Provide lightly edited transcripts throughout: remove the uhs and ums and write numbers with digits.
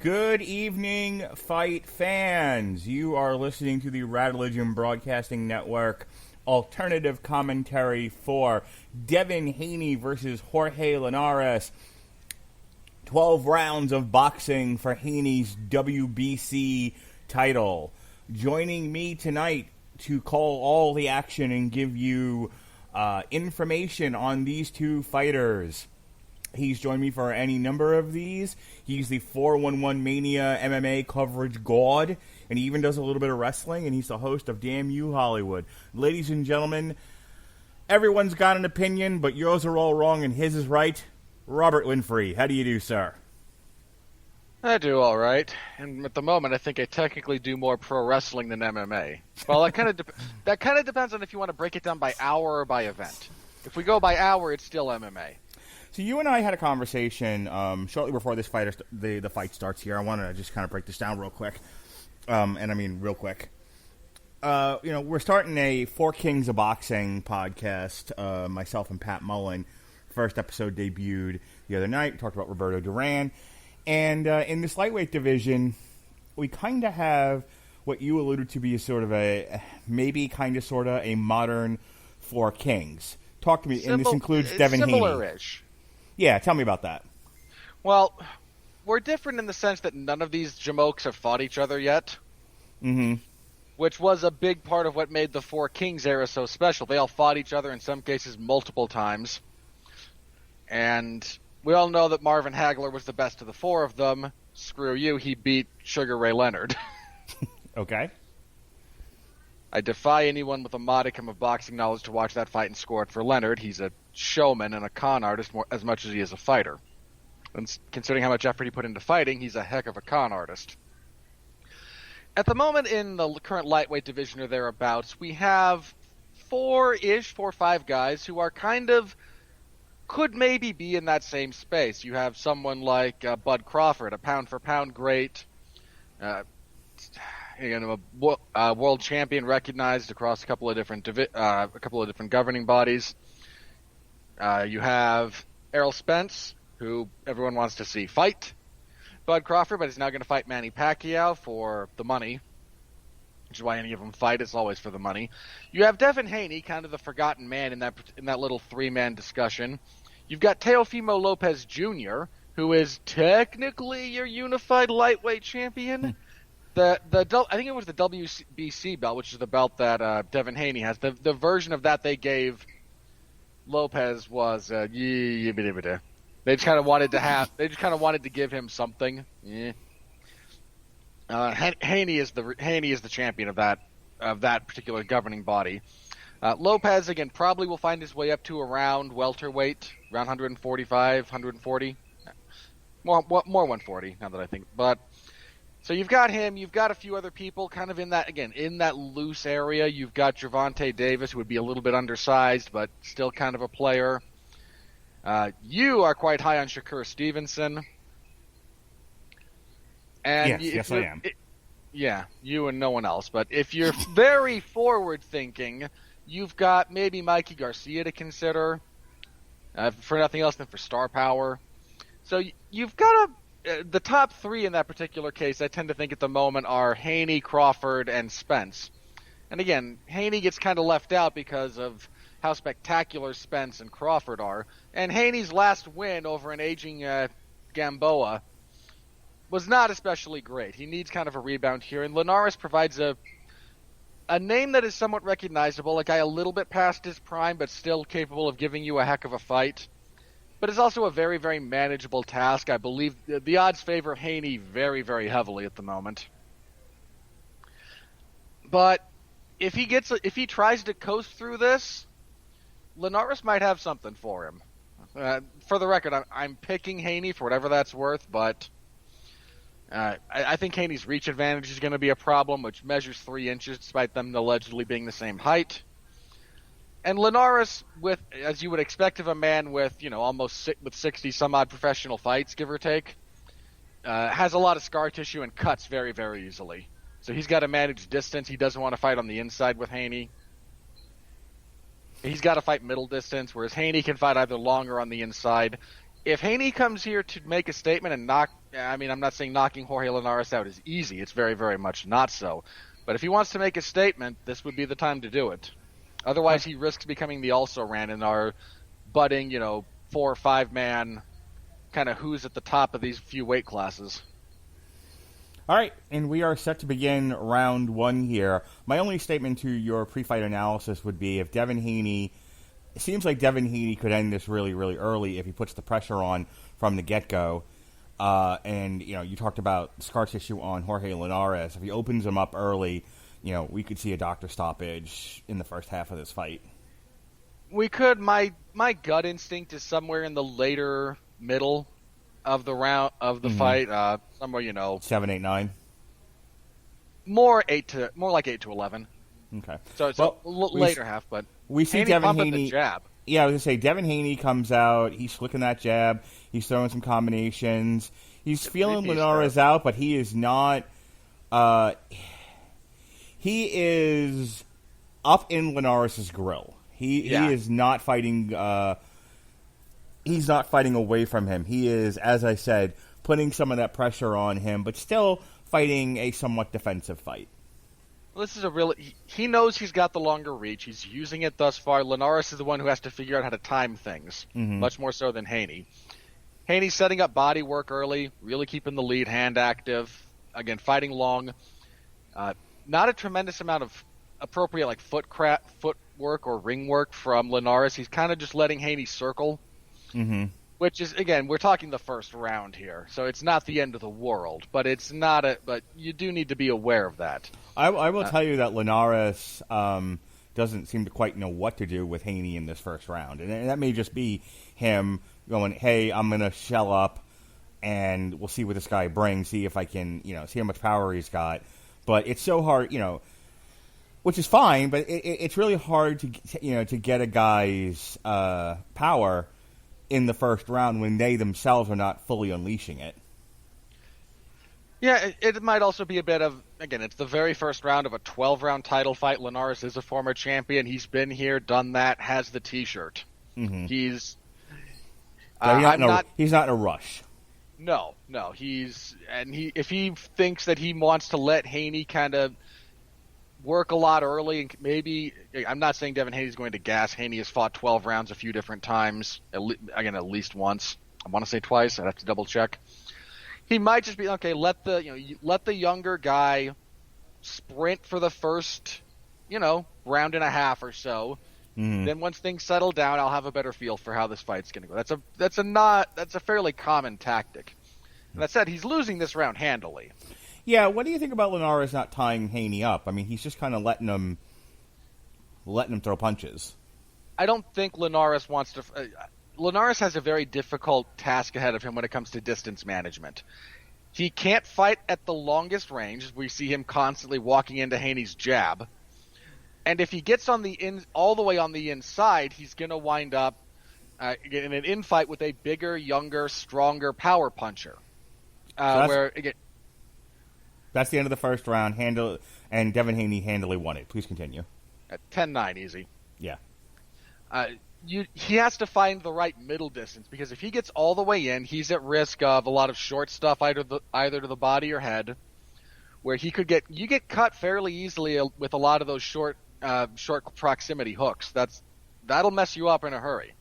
Good evening, fight fans. You are listening to the Radulich Broadcasting Network alternative commentary for Devin Haney versus Jorge Linares. 12 rounds of boxing for Haney's WBC title. Joining me tonight to call all the action and give you information on these two fighters. He's joined me for any number of these. He's the 411 Mania MMA coverage god, and he even does a little bit of wrestling, and he's the host of Damn You Hollywood. Ladies and gentlemen, everyone's got an opinion, but yours are all wrong and his is right. Robert Winfree, how do you do, sir? I do all right, and at the moment I think I technically do more pro wrestling than MMA. Well, that kind of depends on if you want to break it down by hour or by event. If we go by hour, it's still MMA. So you and I had a conversation shortly before this fight, the fight starts here. I want to just kind of break this down real quick, and I mean real quick. We're starting a Four Kings of Boxing podcast. Myself and Pat Mullen. First episode debuted the other night. We talked about Roberto Duran, and in this lightweight division, we kind of have what you alluded to be a sort of a maybe kind of sort of a modern Four Kings. Talk to me, and this includes Devin Haney. Similar-ish. Yeah, tell me about that. Well, we're different in the sense that none of these Jamokes have fought each other yet. Mm-hmm. Which was a big part of what made the Four Kings era so special. They all fought each other, in some cases, multiple times. And we all know that Marvin Hagler was the best of the four of them. Screw you, he beat Sugar Ray Leonard. Okay. I defy anyone with a modicum of boxing knowledge to watch that fight and score it for Leonard. He's a showman and a con artist as much as he is a fighter. And considering how much effort he put into fighting, he's a heck of a con artist. At the moment in the current lightweight division or thereabouts, we have four or five guys who are kind of could maybe be in that same space. You have someone like Bud Crawford, a pound-for-pound great, a world champion recognized across a couple of different governing bodies. You have Errol Spence, who everyone wants to see fight Bud Crawford, but he's now going to fight Manny Pacquiao for the money, which is why any of them fight. It's always for the money. You have Devin Haney, kind of the forgotten man in that little three-man discussion. You've got Teofimo Lopez Jr., who is technically your unified lightweight champion. I think it was the WBC belt, which is the belt that Devin Haney has. The version of that they gave Lopez was they just kind of wanted to give him something. Yeah. Haney is the champion of that particular governing body. Lopez again probably will find his way up to around welterweight, around 145, 140, more 140 now that I think. But so you've got him, you've got a few other people kind of in that loose area. You've got Gervonta Davis, who would be a little bit undersized, but still kind of a player. You are quite high on Shakur Stevenson. And yes, I am. Yeah, you and no one else. But if you're very forward-thinking, you've got maybe Mikey Garcia to consider, for nothing else than for star power. So you've got the top three in that particular case, I tend to think at the moment, are Haney, Crawford, and Spence. And again, Haney gets kind of left out because of how spectacular Spence and Crawford are. And Haney's last win over an aging Gamboa was not especially great. He needs kind of a rebound here. And Linares provides a name that is somewhat recognizable, a guy a little bit past his prime, but still capable of giving you a heck of a fight. But it's also a very, very manageable task. I believe the odds favor Haney very, very heavily at the moment. But if he tries to coast through this, Linares might have something for him. For the record, I'm picking Haney for whatever that's worth, but I think Haney's reach advantage is going to be a problem, which measures 3 inches despite them allegedly being the same height. And Linares, as you would expect of a man with, almost with 60 some odd professional fights, give or take, has a lot of scar tissue and cuts very, very easily. So he's got to manage distance. He doesn't want to fight on the inside with Haney. He's got to fight middle distance, whereas Haney can fight either long or on the inside. If Haney comes here to make a statement and knock I mean, I'm not saying knocking Jorge Linares out is easy. It's very, very much not so. But if he wants to make a statement, this would be the time to do it. Otherwise, he risks becoming the also-ran in our budding, 4 or 5 man kind of who's at the top of these few weight classes. All right, and we are set to begin round 1 here. My only statement to your pre-fight analysis would be if Devin Haney, it seems like Devin Haney could end this really, really early if he puts the pressure on from the get-go. And, you talked about scar tissue on Jorge Linares. If he opens him up early, we could see a doctor stoppage in the first half of this fight. We could. My gut instinct is somewhere in the later middle of the round of the fight. Somewhere, 7, 8, 9. More like 8 to 11. Okay. So it's later half, but we see Haney Devin pumping Haney. The jab. Yeah, I was gonna say Devin Haney comes out. He's flicking that jab. He's throwing some combinations. He's feeling Linares out, but he is not. He is up in Linares' grill. He is not fighting. He's not fighting away from him. He is, as I said, putting some of that pressure on him, but still fighting a somewhat defensive fight. Well, this is he knows he's got the longer reach. He's using it thus far. Linares is the one who has to figure out how to time things, much more so than Haney. Haney's setting up body work early, really keeping the lead hand active. Again, fighting long. Not a tremendous amount of appropriate footwork or ring work from Linares. He's kind of just letting Haney circle, which is, again, we're talking the first round here, so it's not the end of the world, but it's not but you do need to be aware of that. I will tell you that Linares doesn't seem to quite know what to do with Haney in this first round, and that may just be him going, "Hey, I'm going to shell up, and we'll see what this guy brings. See if I can, see how much power he's got." But it's so hard, which is fine, but it's really hard to get a guy's power in the first round when they themselves are not fully unleashing it. Yeah, it might also be a bit of, again, it's the very first round of a 12-round title fight. Linares is a former champion. He's been here, done that, has the T-shirt. He's not in a rush. No. If he thinks that he wants to let Haney kind of work a lot early, and maybe, I'm not saying Devin Haney's going to gas. Haney has fought 12 rounds a few different times, at least once. I want to say twice. I'd have to double check. He might just be, okay, let the younger guy sprint for the first, round and a half or so. Then once things settle down, I'll have a better feel for how this fight's going to go. That's a fairly common tactic. And that said, he's losing this round handily. Yeah, what do you think about Linares not tying Haney up? I mean, he's just kind of letting him throw punches. I don't think Linares wants to. Linares has a very difficult task ahead of him when it comes to distance management. He can't fight at the longest range. We see him constantly walking into Haney's jab. And if he gets all the way on the inside, he's going to wind up in an infight with a bigger, younger, stronger power puncher. That's the end of the first round. And Devin Haney handily won it. Please continue. At 10-9, easy. Yeah. He has to find the right middle distance, because if he gets all the way in, he's at risk of a lot of short stuff either to the body or head, where you get cut fairly easily with a lot of those short proximity hooks. That'll mess you up in a hurry.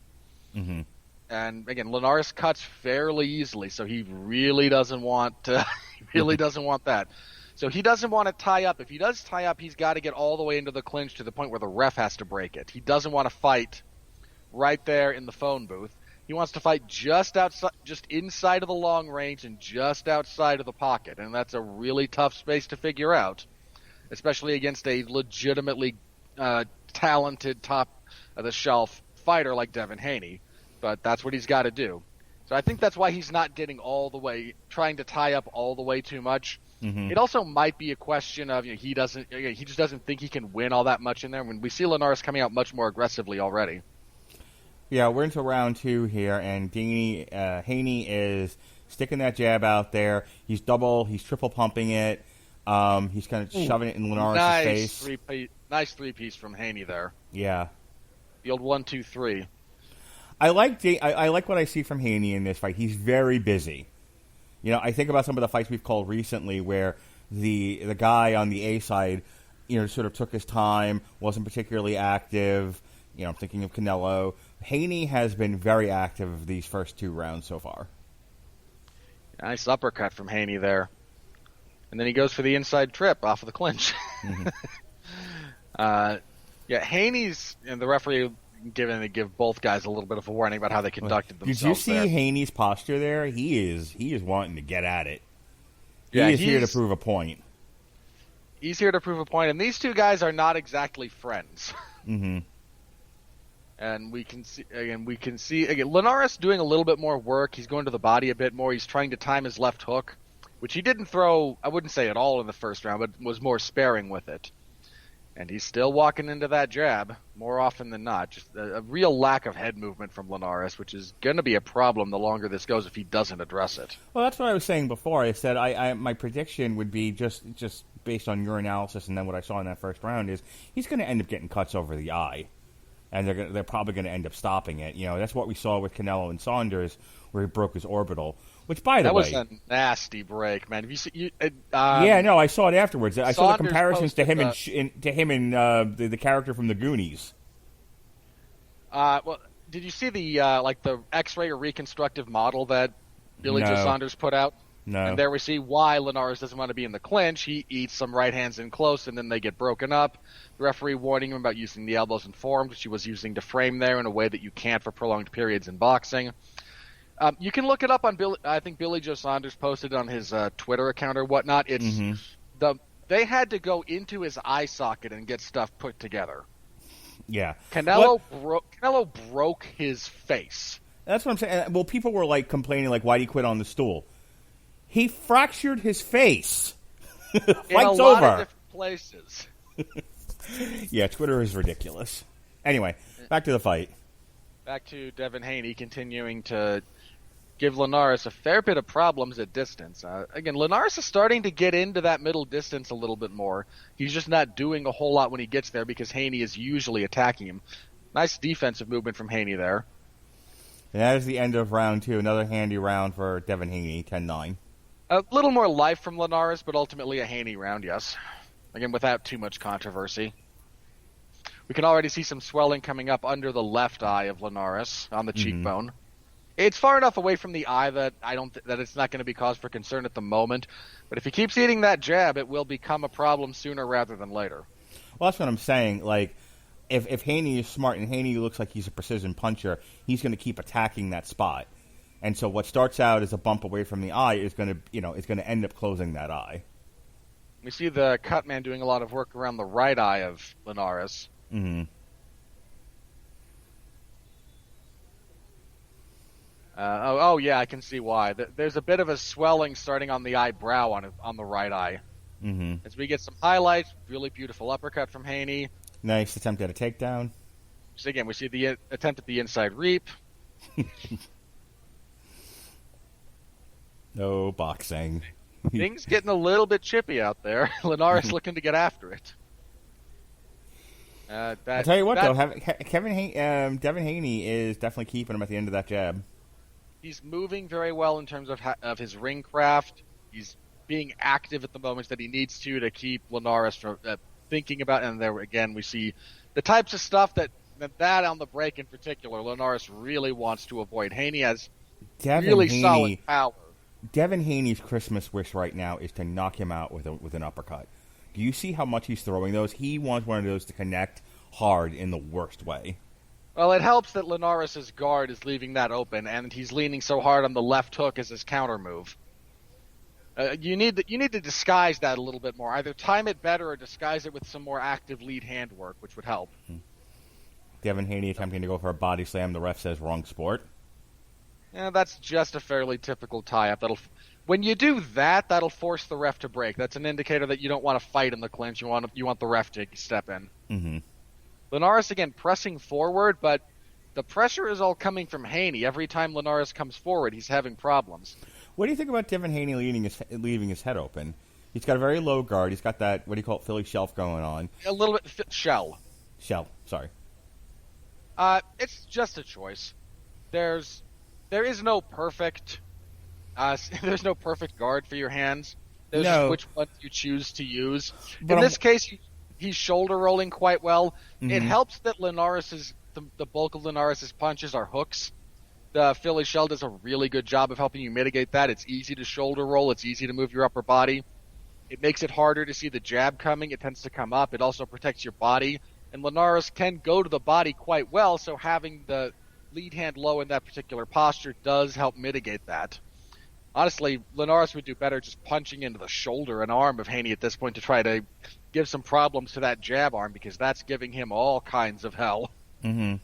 And again, Linares cuts fairly easily, so he really doesn't want to. Doesn't want that. So he doesn't want to tie up. If he does tie up, he's got to get all the way into the clinch to the point where the ref has to break it. He doesn't want to fight right there in the phone booth. He wants to fight just inside of the long range and just outside of the pocket, and that's a really tough space to figure out, especially against a legitimately talented top of the shelf fighter like Devin Haney. But that's what he's got to do. So I think that's why he's not getting trying to tie up all the way too much. It also might be a question of he just doesn't think he can win all that much in there. When we see Linares coming out much more aggressively already. Yeah, we're into round 2 here, and Haney is sticking that jab out there. He's triple pumping it. He's kind of shoving it in Linares' face. Nice three-piece from Haney there. Yeah. The old 1-2-3. I like what I see from Haney in this fight. He's very busy. I think about some of the fights we've called recently where the guy on the A side, sort of took his time, wasn't particularly active. I'm thinking of Canelo. Haney has been very active these first 2 rounds so far. Nice uppercut from Haney there. And then he goes for the inside trip off of the clinch. Mm-hmm. Haney's, and the referee give both guys a little bit of a warning about how they conducted themselves. Did you see there. Haney's posture there? He is wanting to get at it. He is here to prove a point. He's here to prove a point, and these two guys are not exactly friends. Mm-hmm. And we can see Linares doing a little bit more work. He's going to the body a bit more. He's trying to time his left hook, which he didn't throw, I wouldn't say at all in the first round, but was more sparing with it. And he's still walking into that jab more often than not. Just a real lack of head movement from Linares, which is going to be a problem the longer this goes if he doesn't address it. Well, that's what I was saying before. I said my prediction would be just based on your analysis and then what I saw in that first round is he's going to end up getting cuts over the eye. And they're probably going to end up stopping it. That's what we saw with Canelo and Saunders, where he broke his orbital. Which, by the way, that was a nasty break, man. Have you seen? I saw it afterwards. I saw the comparisons to him and the character from the Goonies. Well, did you see the X-ray or reconstructive model that Billy Joe Saunders put out? No. And there we see why Linares doesn't want to be in the clinch. He eats some right hands in close, and then they get broken up. The referee warning him about using the elbows and forearms, which he was using to frame there in a way that you can't for prolonged periods in boxing. You can look it up on I think Billy Joe Saunders posted on his Twitter account or whatnot. It's they had to go into his eye socket and get stuff put together. Yeah, Canelo broke his face. That's what I'm saying. Well, people were complaining, why'd he quit on the stool? He fractured his face. Fight's in a lot over. Of different places. Yeah, Twitter is ridiculous. Anyway, back to the fight. Back to Devin Haney continuing to give Linares a fair bit of problems at distance. Again, Linares is starting to get into that middle distance a little bit more. He's just not doing a whole lot when he gets there because Haney is usually attacking him. Nice defensive movement from Haney there. And that is the end of round 2. Another handy round for Devin Haney, 10-9. A little more life from Linares, but ultimately a Haney round, yes. Again, without too much controversy. We can already see some swelling coming up under the left eye of Linares on the cheekbone. It's far enough away from the eye that that it's not going to be cause for concern at the moment. But if he keeps eating that jab, it will become a problem sooner rather than later. Well, that's what I'm saying. If Haney is smart and Haney looks like he's a precision puncher, he's going to keep attacking that spot. And so what starts out as a bump away from the eye is going to end up closing that eye. We see the cut man doing a lot of work around the right eye of Linares. Mm-hmm. Yeah, I can see why. There's a bit of a swelling starting on the eyebrow on the right eye. Mm-hmm. As we get some highlights, really beautiful uppercut from Haney. Nice attempt at a takedown. So again, we see the attempt at the inside reap. No boxing. Things getting a little bit chippy out there. Linares looking to get after it. I'll tell you what, though, Devin Haney is definitely keeping him at the end of that jab. He's moving very well in terms of his ring craft. He's being active at the moments that he needs to keep Linares from thinking about. And there again, we see the types of stuff that on the break in particular, Linares really wants to avoid. Haney has solid power. Devin Haney's Christmas wish right now is to knock him out with an uppercut. Do you see how much he's throwing those? He wants one of those to connect hard in the worst way. Well, it helps that Linares' guard is leaving that open, and he's leaning so hard on the left hook as his counter move. You need to disguise that a little bit more. Either time it better or disguise it with some more active lead hand work, which would help. Devin Haney attempting to go for a body slam. The ref says wrong sport. Yeah, that's just a fairly typical tie-up. When you do that, that'll force the ref to break. That's an indicator that you don't want to fight in the clinch. You want the ref to step in. Mm-hmm. Linares, again, pressing forward, but the pressure is all coming from Haney. Every time Linares comes forward, he's having problems. What do you think about Devin Haney leaving his head open? He's got a very low guard. He's got that, what do you call it, Philly shelf going on. A little bit shell. Shell, sorry. It's just a choice. There is no perfect There's no perfect guard for your hands. There's No. just which one you choose to use. But In this case, he's shoulder rolling quite well. Mm-hmm. It helps that the bulk of Linares' punches are hooks. The Philly shell does a really good job of helping you mitigate that. It's easy to shoulder roll. It's easy to move your upper body. It makes it harder to see the jab coming. It tends to come up. It also protects your body. And Linares can go to the body quite well, so having the lead hand low in that particular posture does help mitigate that. Honestly, Linares would do better just punching into the shoulder and arm of Haney at this point to try to give some problems to that jab arm, because that's giving him all kinds of hell. Mm-hmm.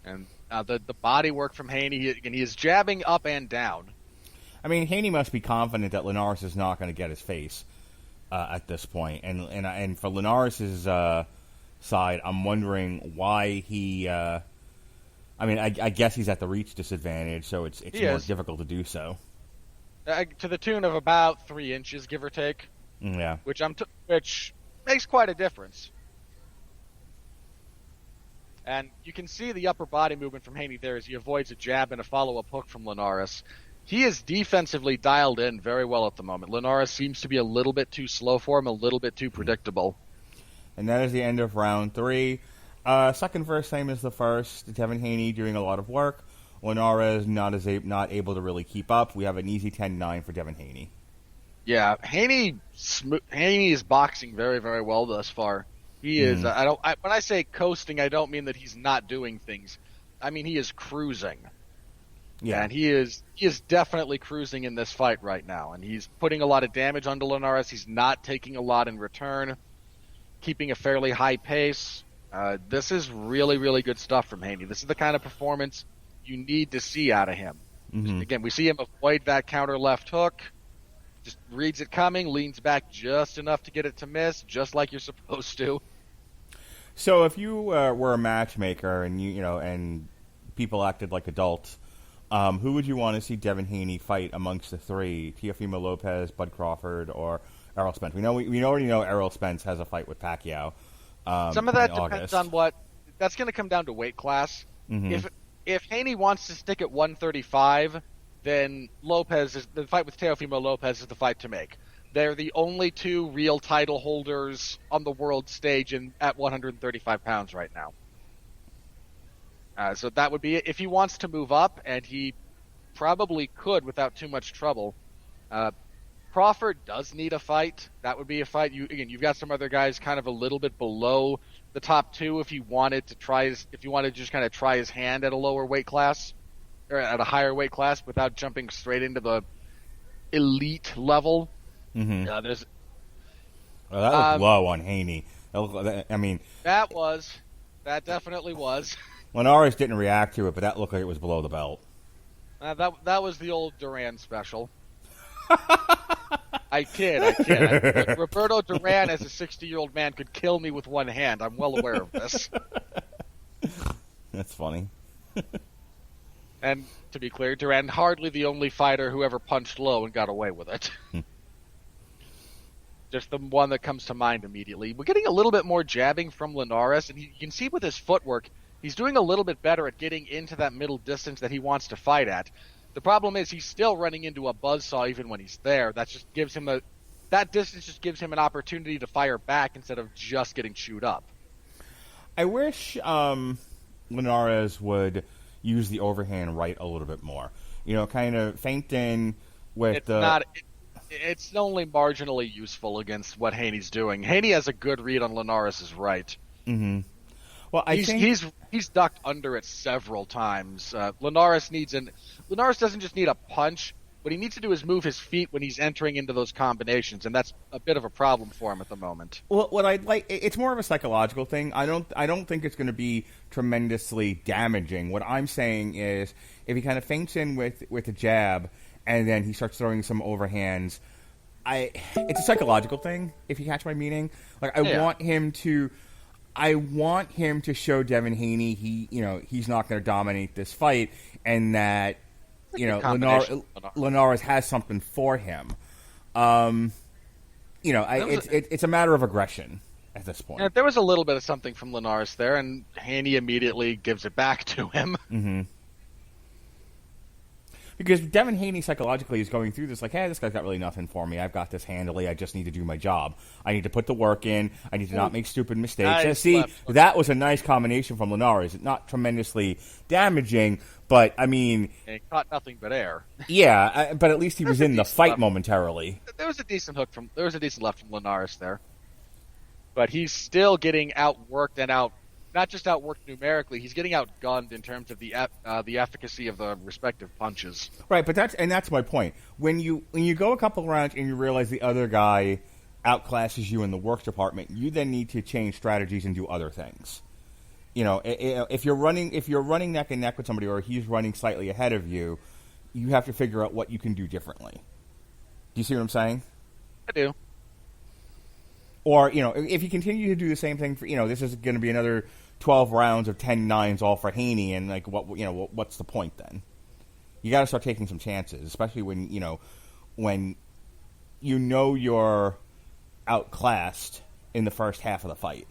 And the body work from Haney, he is jabbing up and down. I mean, Haney must be confident that Linares is not going to get his face at this point. And for Linares' side, I'm wondering why he... I guess he's at the reach disadvantage, so it's more difficult to do so. To the tune of about 3 inches, give or take. Yeah. Which makes quite a difference. And you can see the upper body movement from Haney there as he avoids a jab and a follow-up hook from Linares. He is defensively dialed in very well at the moment. Linares seems to be a little bit too slow for him, a little bit too predictable. And that is the end of round 3. Second verse, same as the first. Devin Haney doing a lot of work. Linares not able to really keep up. We have an easy 10-9 for Devin Haney. Yeah, Haney is boxing very, very well thus far. He is. When I say coasting, I don't mean that he's not doing things. I mean he is cruising. Yeah, and he is definitely cruising in this fight right now, and he's putting a lot of damage onto Linares. He's not taking a lot in return, keeping a fairly high pace. This is really, really good stuff from Haney. This is the kind of performance you need to see out of him. Mm-hmm. Again, we see him avoid that counter left hook, just reads it coming, leans back just enough to get it to miss, just like you're supposed to. So if you were a matchmaker and and people acted like adults, who would you want to see Devin Haney fight amongst the 3? Teofimo Lopez, Bud Crawford, or Errol Spence? We already know Errol Spence has a fight with Pacquiao. Some of that depends on that's going to come down to weight class. Mm-hmm. If Haney wants to stick at 135, then the fight with Teofimo Lopez is the fight to make. They're the only 2 real title holders on the world stage at 135 pounds right now. So that would be it. If he wants to move up, and he probably could without too much trouble. Crawford does need a fight. That would be a fight. You've got some other guys kind of a little bit below the top 2 if you wanted to just kind of try his hand at a lower weight class or at a higher weight class without jumping straight into the elite level. Mm-hmm. That was low on Haney. That definitely was. Linares didn't react to it, but that looked like it was below the belt. That was the old Duran special. I kid. Roberto Duran, as a 60-year-old man, could kill me with one hand. I'm well aware of this. That's funny. And to be clear, Duran hardly the only fighter who ever punched low and got away with it. Just the one that comes to mind immediately. We're getting a little bit more jabbing from Linares, and you can see with his footwork, he's doing a little bit better at getting into that middle distance that he wants to fight at. The problem is he's still running into a buzzsaw even when he's there. That distance just gives him an opportunity to fire back instead of just getting chewed up. I wish Linares would use the overhand right a little bit more. Kind of feint in with It's only marginally useful against what Haney's doing. Haney has a good read on Linares' right. Mm-hmm. Well, he's ducked under it several times. Linares doesn't just need a punch. What he needs to do is move his feet when he's entering into those combinations, and that's a bit of a problem for him at the moment. Well, what I'd like, it's more of a psychological thing. I don't think it's going to be tremendously damaging. What I'm saying is, if he kind of feints in with a jab, and then he starts throwing some overhands, it's a psychological thing. If you catch my meaning, I want him to show Devin Haney he's not going to dominate this fight, and that Linares has something for him. It's a matter of aggression at this point. Yeah, there was a little bit of something from Linares there, and Haney immediately gives it back to him. Mm-hmm. Because Devin Haney psychologically is going through this like, hey, this guy's got really nothing for me. I've got this handily. I just need to do my job. I need to put the work in. I need to not make stupid mistakes. Nice And see, left hook. that was a nice combination from Linares. Not tremendously damaging, but, I mean... And caught nothing but air. Yeah, but at least he was in the fight left. momentarily. There was a decent left from Linares there. But he's still getting outworked and not just outworked numerically, he's getting outgunned in terms of the efficacy of the respective punches. Right, but that's my point. When you go a couple rounds and you realize the other guy outclasses you in the work department, you then need to change strategies and do other things. You know, if you're running neck and neck with somebody, or he's running slightly ahead of you, you have to figure out what you can do differently. Do you see what I'm saying? I do. Or, you know, if you continue to do the same thing for, you know, this is going to be another 12 rounds of 10-9s all for Haney, and like, what's the point then? You got to start taking some chances, especially when you're outclassed in the first half of the fight.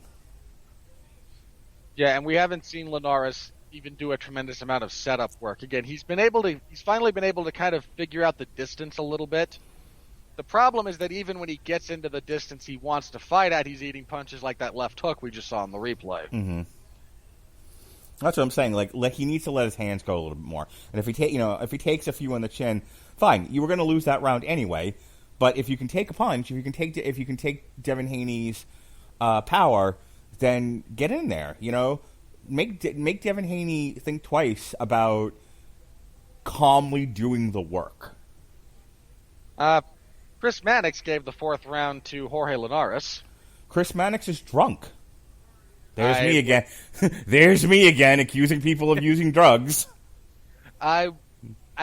Yeah, and we haven't seen Linares even do a tremendous amount of setup work. Again, he's finally been able to kind of figure out the distance a little bit. The problem is that even when he gets into the distance he wants to fight at, he's eating punches like that left hook we just saw in the replay. Mm-hmm. That's what I'm saying. Like he needs to let his hands go a little bit more. And if he takes a few on the chin, fine. You were going to lose that round anyway. But if you can take a punch, if you can take Devin Haney's power, then get in there. You know, make Devin Haney think twice about calmly doing the work. Chris Mannix gave the fourth round to Jorge Linares. Chris Mannix is drunk. There's me again. There's me again, accusing people of using drugs. I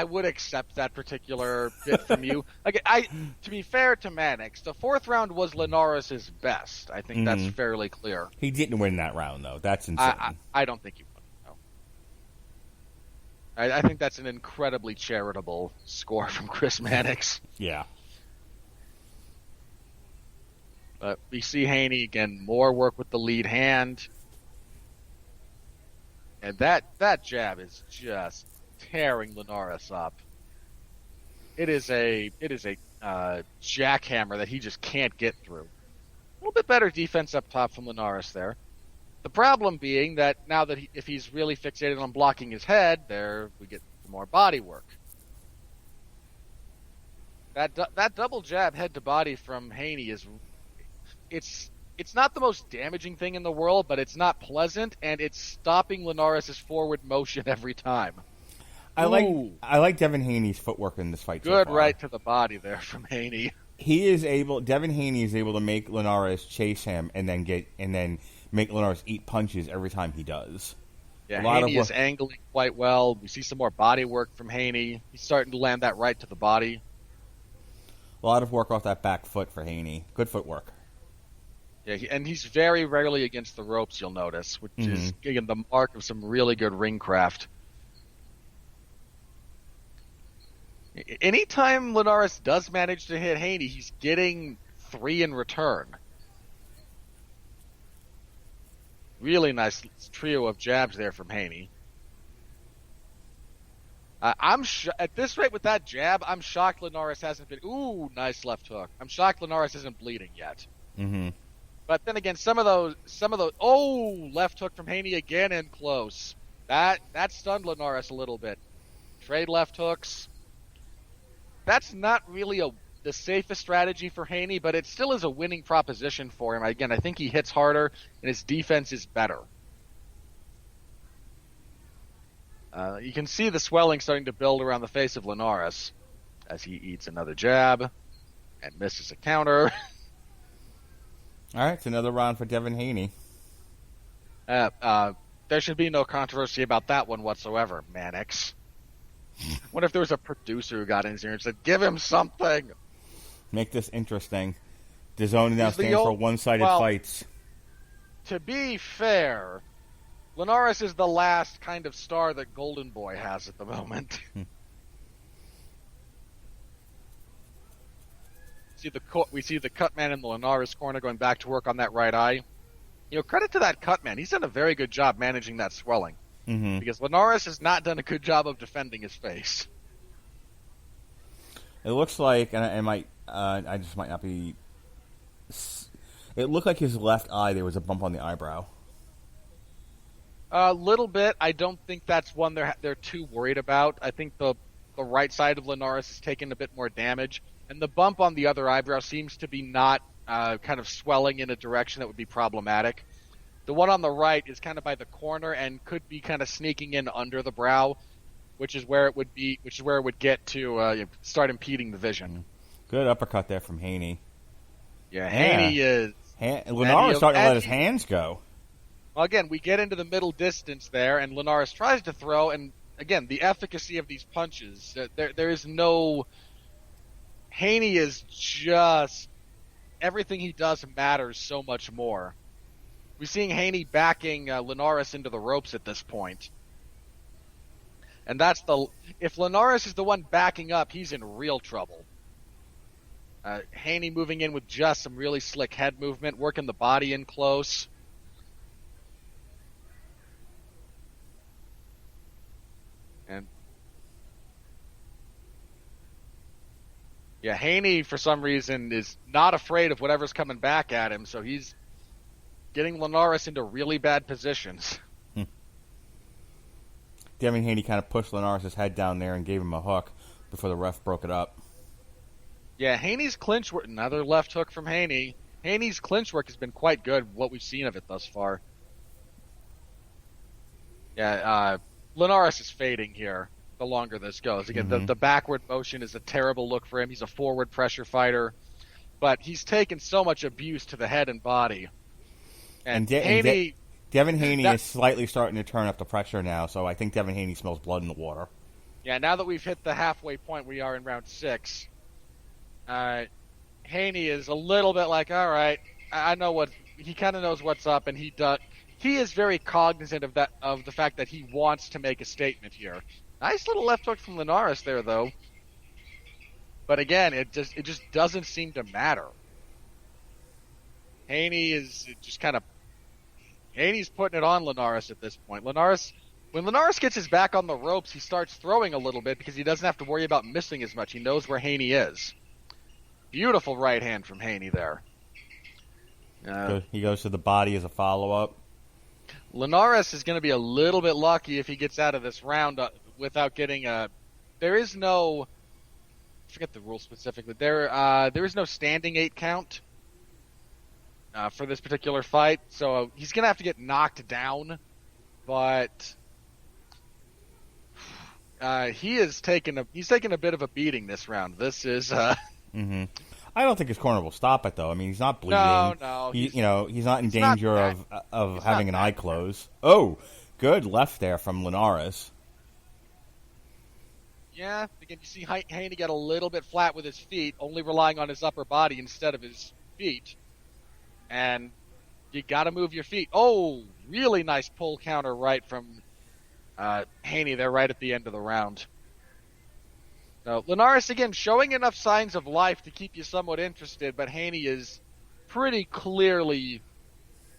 would accept that particular bit from you. To be fair to Mannix, the fourth round was Linares' best. I think that's fairly clear. He didn't win that round, though. That's insane. I don't think he won. No. I think that's an incredibly charitable score from Chris Mannix. Yeah. But we see Haney, again, more work with the lead hand. And that jab is just tearing Linares up. It is a jackhammer that he just can't get through. A little bit better defense up top from Linares there. The problem being that now that if he's really fixated on blocking his head, there we get more body work. That double jab head to body from Haney is... It's not the most damaging thing in the world, but it's not pleasant, and it's stopping Linares' forward motion every time. I like Devin Haney's footwork in this fight. Good so far. right to the body there from Haney. Devin Haney is able to make Linares chase him and then make Linares eat punches every time he does. Yeah, Haney is angling quite well. We see some more body work from Haney. He's starting to land that right to the body. A lot of work off that back foot for Haney. Good footwork. Yeah, and he's very rarely against the ropes, you'll notice, which is, again, the mark of some really good ring craft. Anytime Linares does manage to hit Haney, he's getting 3 in return. Really nice trio of jabs there from Haney. At this rate with that jab, I'm shocked Linares hasn't been... Ooh, nice left hook. I'm shocked Linares isn't bleeding yet. Mm-hmm. But then again, some of those. Oh, left hook from Haney again and close. That stunned Linares a little bit. Trade left hooks. That's not really the safest strategy for Haney, but it still is a winning proposition for him. Again, I think he hits harder and his defense is better. You can see the swelling starting to build around the face of Linares as he eats another jab and misses a counter. All right, it's another round for Devin Haney. There should be no controversy about that one whatsoever, Mannix. What if there was a producer who got in here and said, give him something? Make this interesting. DAZN now stands for one-sided fights. To be fair, Linares is the last kind of star that Golden Boy has at the moment. We see the cut man in the Linares corner going back to work on that right eye. Credit to that cut man. He's done a very good job managing that swelling. Mm-hmm. Because Linares has not done a good job of defending his face. It looks like, and I just might not be. It looked like his left eye. There was a bump on the eyebrow. A little bit. I don't think that's one they're too worried about. I think the right side of Linares has taken a bit more damage, and the bump on the other eyebrow seems to be not kind of swelling in a direction that would be problematic. The one on the right is kind of by the corner and could be kind of sneaking in under the brow, which is where it would get to start impeding the vision. Good uppercut there from Haney. Yeah, Haney is. Linares starting to let his hands go. Well, again, we get into the middle distance there, and Linares tries to throw, and again, the efficacy of these punches. There is no. Haney is just. Everything he does matters so much more. We're seeing Haney backing Linares into the ropes at this point. And that's if Linares is the one backing up, he's in real trouble. Haney moving in with just some really slick head movement, working the body in close. And yeah, Haney for some reason is not afraid of whatever's coming back at him, so he's getting Linares into really bad positions. Devin Haney kind of pushed Linares' head down there and gave him a hook before the ref broke it up. Yeah, Haney's clinch work, another left hook from Haney. Haney's clinch work has been quite good, what we've seen of it thus far. Yeah, Linares is fading here the longer this goes. Again, the backward motion is a terrible look for him. He's a forward pressure fighter, but he's taken so much abuse to the head and body. And Haney... Devin Haney is slightly starting to turn up the pressure now, so I think Devin Haney smells blood in the water. Yeah, now that we've hit the halfway point, we are in round 6. Haney is a little bit like, all right, I know what he kind of knows what's up, and he is very cognizant of the fact that he wants to make a statement here. Nice little left hook from Linares there, though. But again, it just doesn't seem to matter. Haney is just kind of. Haney's putting it on Linares at this point. When Linares gets his back on the ropes, he starts throwing a little bit because he doesn't have to worry about missing as much. He knows where Haney is. Beautiful right hand from Haney there. He goes to the body as a follow-up. Linares is going to be a little bit lucky if he gets out of this round without getting a... There is no... I forget the rule specifically. There is no standing 8 count. For this particular fight, so he's gonna have to get knocked down, but he's taken a bit of a beating this round. This is I don't think his corner will stop it though. I mean, he's not bleeding. No. He's not in danger of having an eye close. Oh, good left there from Linares. Yeah, again, you see Haney get a little bit flat with his feet, only relying on his upper body instead of his feet. And you got to move your feet. Oh, really nice pull counter right from Haney there right at the end of the round. So Linares, again, showing enough signs of life to keep you somewhat interested, but Haney is pretty clearly,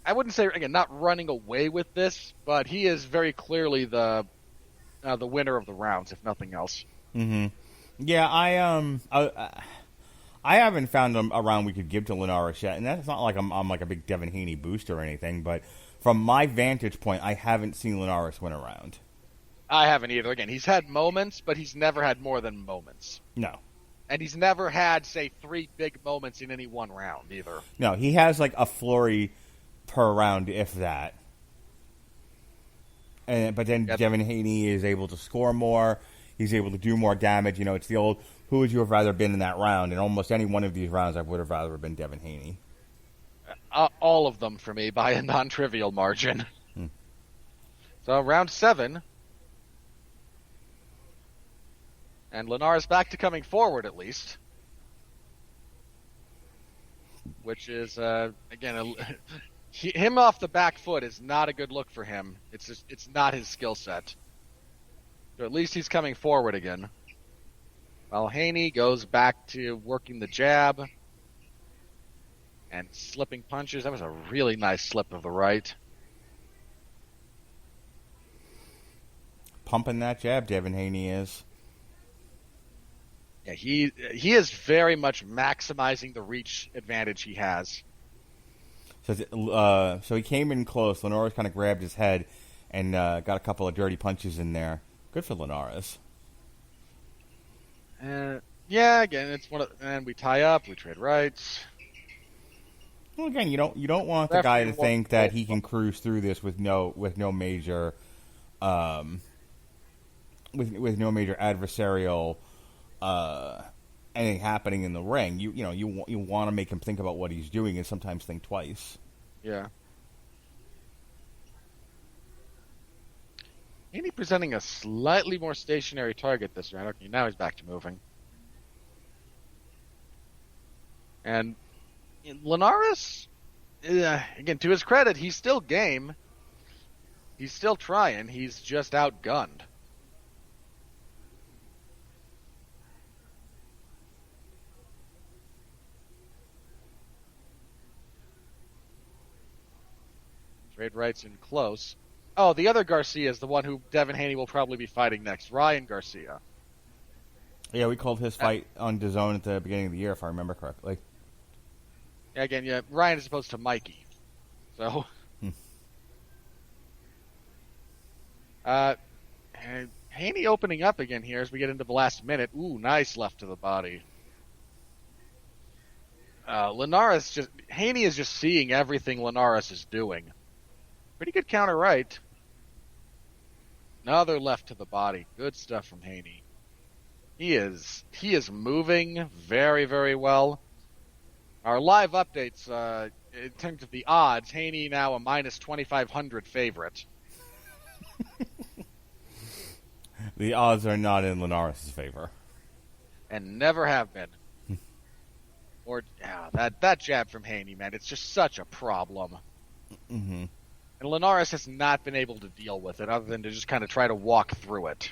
I wouldn't say, again, not running away with this, but he is very clearly the winner of the rounds, if nothing else. Yeah, I haven't found a round we could give to Linares yet, and that's not like I'm like a big Devin Haney booster or anything, but from my vantage point, I haven't seen Linares win a round. I haven't either. Again, he's had moments, but he's never had more than moments. No. And he's never had, say, 3 big moments in any one round either. No, he has like a flurry per round, if that. But then Devin Haney is able to score more. He's able to do more damage. It's the old... Who would you have rather been in that round? In almost any one of these rounds, I would have rather been Devin Haney. All of them for me by a non-trivial margin. So round 7. And Linares back to coming forward at least. Which is, again, him off the back foot is not a good look for him. It's not his skill set. So at least he's coming forward again. While Haney goes back to working the jab and slipping punches. That was a really nice slip of the right. Pumping that jab, Devin Haney is. Yeah, he is very much maximizing the reach advantage he has. So he came in close. Linares kind of grabbed his head and got a couple of dirty punches in there. Good for Linares. Yeah, again, it's and we tie up, we trade rights. Well, again, you don't want the guy to think that he can cruise through this with no major, with no major adversarial anything happening in the ring. You want to make him think about what he's doing and sometimes think twice. Yeah. Haney presenting a slightly more stationary target this round. Okay, now he's back to moving. And Linares, again, to his credit, he's still game. He's still trying. He's just outgunned. Trade rights in close. Oh, the other Garcia is the one who Devin Haney will probably be fighting next. Ryan Garcia. Yeah, we called his fight on DAZN at the beginning of the year, if I remember correctly. Again, yeah, Ryan is opposed to Mikey. So. And Haney opening up again here as we get into the last minute. Ooh, nice left to the body. Haney is just seeing everything Linares is doing. Pretty good counter right. Another left to the body. Good stuff from Haney. He is moving very, very well. Our live updates, in terms of the odds, Haney now a minus 2,500 favorite. The odds are not in Linares' favor. And never have been. That jab from Haney, man, it's just such a problem. Mm-hmm. And Linares has not been able to deal with it other than to just kind of try to walk through it.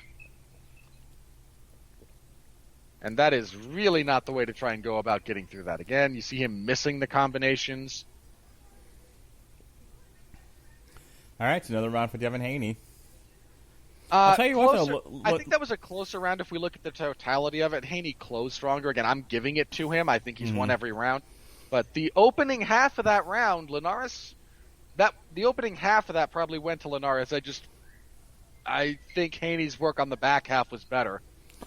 And that is really not the way to try and go about getting through that. Again, you see him missing the combinations. All right, it's another round for Devin Haney. I'll tell you what, I think that was a closer round if we look at the totality of it. Haney closed stronger. Again, I'm giving it to him. I think he's won every round. But the opening half of that round, the opening half of that probably went to Linares. I think Haney's work on the back half was better.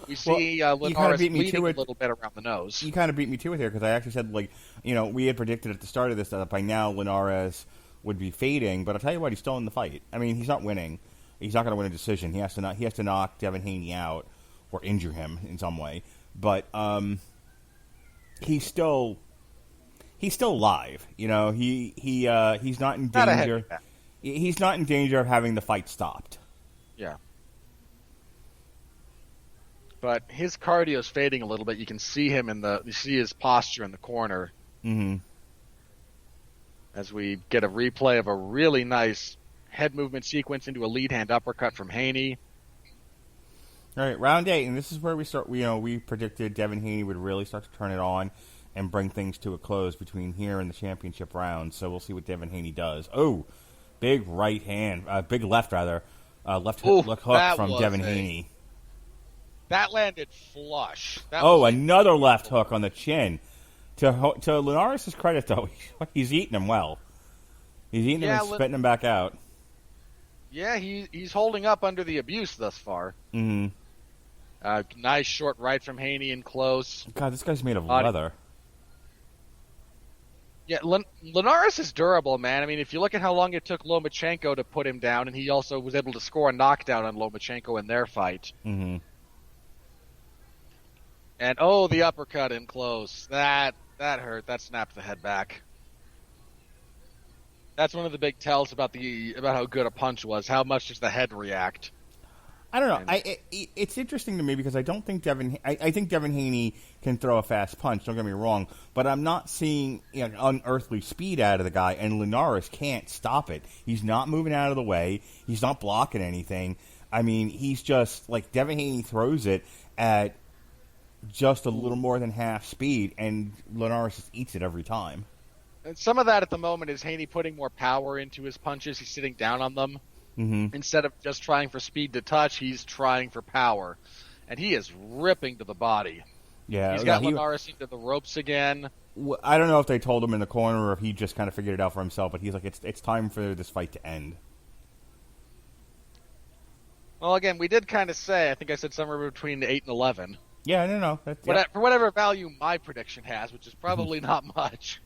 We see Linares bleeding a little bit around the nose. You kind of beat me to it here because I actually said, we had predicted at the start of this that by now Linares would be fading. But I'll tell you what, he's still in the fight. I mean, he's not winning. He's not going to win a decision. He has to knock Devin Haney out or injure him in some way. But he's still alive. He's not in danger. He's not in danger of having the fight stopped. Yeah. But his cardio is fading a little bit. You can see him you see his posture in the corner. Mm-hmm. As we get a replay of a really nice head movement sequence into a lead hand uppercut from Haney. All right, round 8, and this is where we start. We predicted Devin Haney would really start to turn it on and bring things to a close between here and the championship round. So we'll see what Devin Haney does. Oh, big right hand, big left rather, left hook from Devin Haney. That landed flush. Another left hook on the chin. To Linares' credit, though, he's eating him well. He's eating him and spitting him back out. Yeah, he's holding up under the abuse thus far. Mm-hmm. Nice short right from Haney in close. God, this guy's made of leather. Yeah, Linares is durable, man. I mean, if you look at how long it took Lomachenko to put him down, and he also was able to score a knockdown on Lomachenko in their fight. Mm-hmm. And, the uppercut in close. That hurt. That snapped the head back. That's one of the big tells about how good a punch was. How much does the head react? I don't know. It's interesting to me because I don't think I think Devin Haney can throw a fast punch. Don't get me wrong, but I'm not seeing unearthly speed out of the guy, and Linares can't stop it. He's not moving out of the way. He's not blocking anything. I mean, he's just Devin Haney throws it at just a little more than half speed, and Linares just eats it every time. And some of that at the moment is Haney putting more power into his punches. He's sitting down on them. Mm-hmm. Instead of just trying for speed to touch, he's trying for power. And he is ripping to the body. Yeah, He's got Linares into the ropes again. I don't know if they told him in the corner or if he just kind of figured it out for himself, but he's like, it's time for this fight to end. Well, again, we did kind of say, I think I said somewhere between 8 and 11. Yeah, no. For whatever value my prediction has, which is probably not much.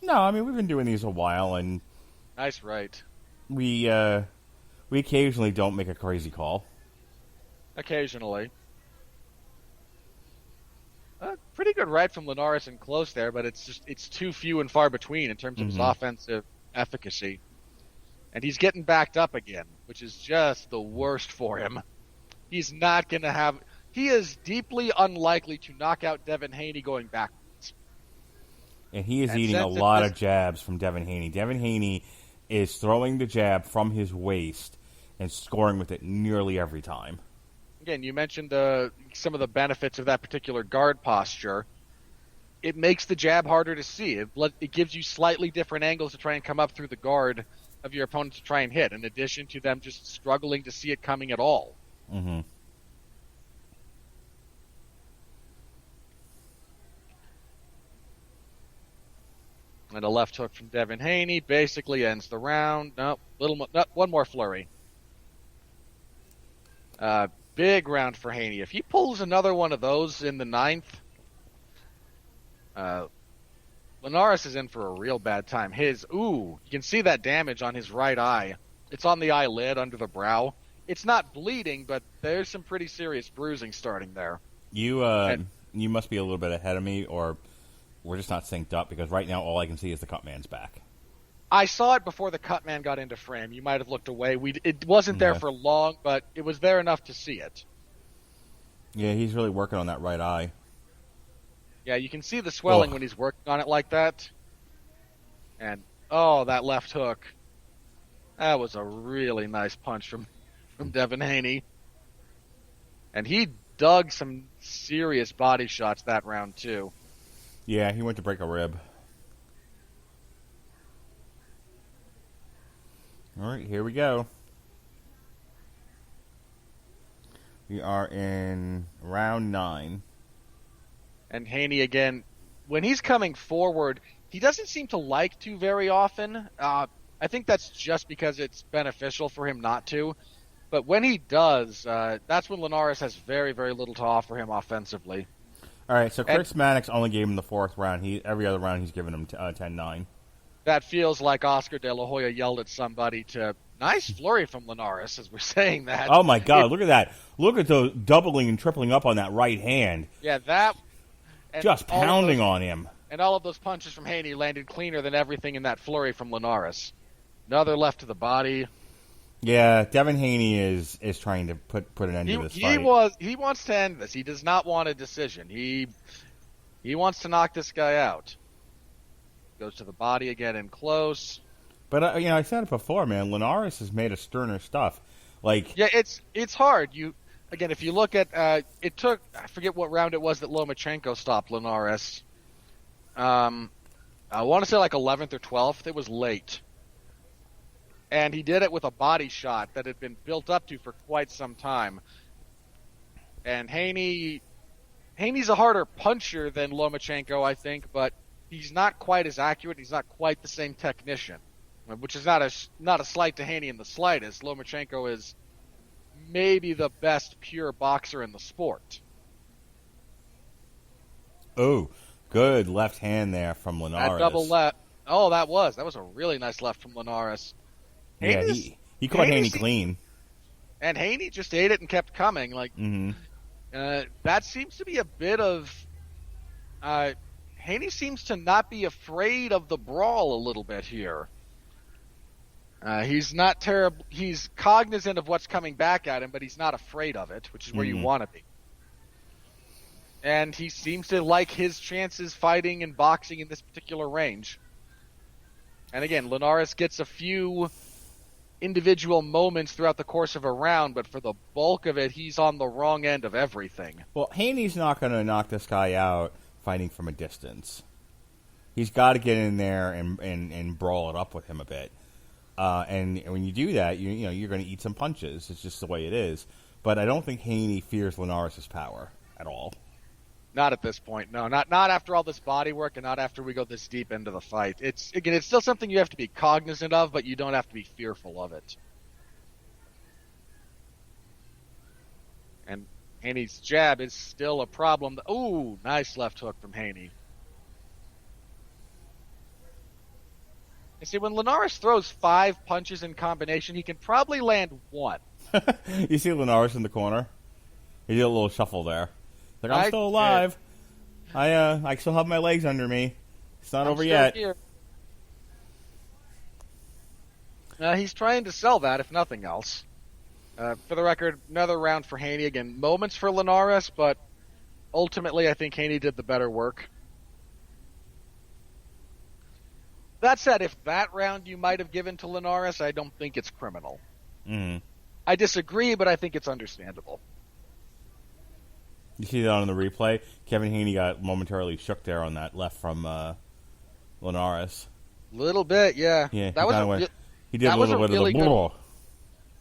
No, I mean, we've been doing these a while, and... Nice, right. We occasionally don't make a crazy call. Occasionally. Pretty good right from Linares and close there, but it's too few and far between in terms of his offensive efficacy. And he's getting backed up again, which is just the worst for him. He's not going to have... He is deeply unlikely to knock out Devin Haney going backwards. And he is eating a lot of jabs from Devin Haney. Devin Haney is throwing the jab from his waist and scoring with it nearly every time. Again, you mentioned some of the benefits of that particular guard posture. It makes the jab harder to see. It gives you slightly different angles to try and come up through the guard of your opponent to try and hit, in addition to them just struggling to see it coming at all. Mm-hmm. And a left hook from Devin Haney basically ends the round. One more flurry. Big round for Haney. If he pulls another one of those in the 9th, Linares is in for a real bad time. You can see that damage on his right eye. It's on the eyelid under the brow. It's not bleeding, but there's some pretty serious bruising starting there. You must be a little bit ahead of me, or we're just not synced up, because right now all I can see is the cut man's back. I saw it before the cut man got into frame. You might have looked away. It wasn't there for long, but it was there enough to see it. Yeah, he's really working on that right eye. Yeah, you can see the swelling when he's working on it like that. And, that left hook. That was a really nice punch from Devin Haney. And he dug some serious body shots that round, too. Yeah, he went to break a rib. All right, here we go. We are in round 9. And Haney, again, when he's coming forward, he doesn't seem to like to very often. I think that's just because it's beneficial for him not to. But when he does, that's when Linares has very, very little to offer him offensively. All right, so Chris Mannix only gave him the 4th round. Every other round he's given him 10-9. That feels like Oscar De La Hoya yelled at somebody to... Nice flurry from Linares as we're saying that. Oh, my God, look at that. Look at the doubling and tripling up on that right hand. Yeah, that... Just pounding on him. And all of those punches from Haney landed cleaner than everything in that flurry from Linares. Another left to the body. Yeah, Devin Haney is trying to put an end to this fight. He wants to end this. He does not want a decision. He wants to knock this guy out. Goes to the body again and close. But I said it before, man. Linares has made a sterner stuff. Yeah, it's hard. If you look at it took, I forget what round it was that Lomachenko stopped Linares. I want to say like 11th or 12th. It was late. And he did it with a body shot that had been built up to for quite some time. And Haney's a harder puncher than Lomachenko, I think, but he's not quite as accurate. He's not quite the same technician, which is not a slight to Haney in the slightest. Lomachenko is maybe the best pure boxer in the sport. Oh, good left hand there from Linares. That double left. Oh, that was a really nice left from Linares. Yeah, he caught Haney clean. And Haney just ate it and kept coming. That seems to be a bit of... Haney seems to not be afraid of the brawl a little bit here. He's not terrible. He's cognizant of what's coming back at him, but he's not afraid of it, which is where you want to be. And he seems to like his chances fighting and boxing in this particular range. And again, Linares gets a few individual moments throughout the course of a round, but for the bulk of it, he's on the wrong end of everything. Well, Haney's not going to knock this guy out fighting from a distance. He's got to get in there and brawl it up with him a bit. And when you do that, you're going to eat some punches. It's just the way it is. But I don't think Haney fears Linares' power at all. Not at this point, no. Not after all this body work and not after we go this deep into the fight. It's still something you have to be cognizant of, but you don't have to be fearful of it. And Haney's jab is still a problem. Ooh, nice left hook from Haney. You see, when Linares throws 5 punches in combination, he can probably land 1. You see Linares in the corner? He did a little shuffle there. Like, I'm still alive. I still have my legs under me. It's not over yet. Here. He's trying to sell that, if nothing else. For the record, another round for Haney. Again, moments for Linares, but ultimately I think Haney did the better work. That said, if that round you might have given to Linares, I don't think it's criminal. Mm-hmm. I disagree, but I think it's understandable. You see that on the replay? Kevin Haney got momentarily shook there on that left from Linares. Little bit, yeah. Yeah, That he did a little bit of the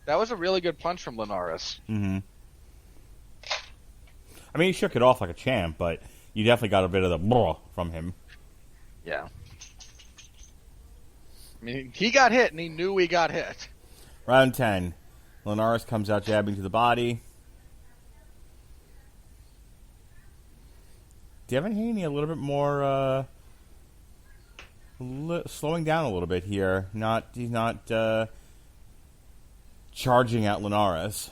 That was a really good punch from Linares. Mm-hmm. I mean, he shook it off like a champ, but you definitely got a bit of the from him. Yeah. I mean, he got hit, and he knew he got hit. Round 10. Linares comes out jabbing to the body. Devin Haney a little bit more slowing down a little bit here. He's not charging at Linares.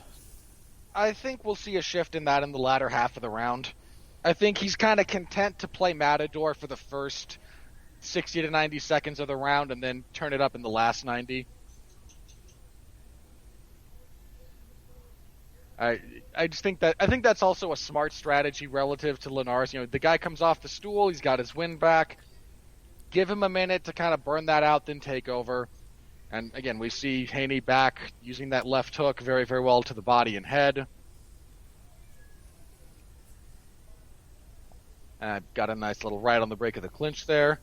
I think we'll see a shift in that in the latter half of the round. I think he's kind of content to play Matador for the first 60 to 90 seconds of the round and then turn it up in the last 90. I think that's also a smart strategy relative to Linares. You know, the guy comes off the stool, he's got his wind back. Give him a minute to kind of burn that out, then take over. And again, we see Haney back using that left hook very, very well to the body and head. Got a nice little right on the break of the clinch there.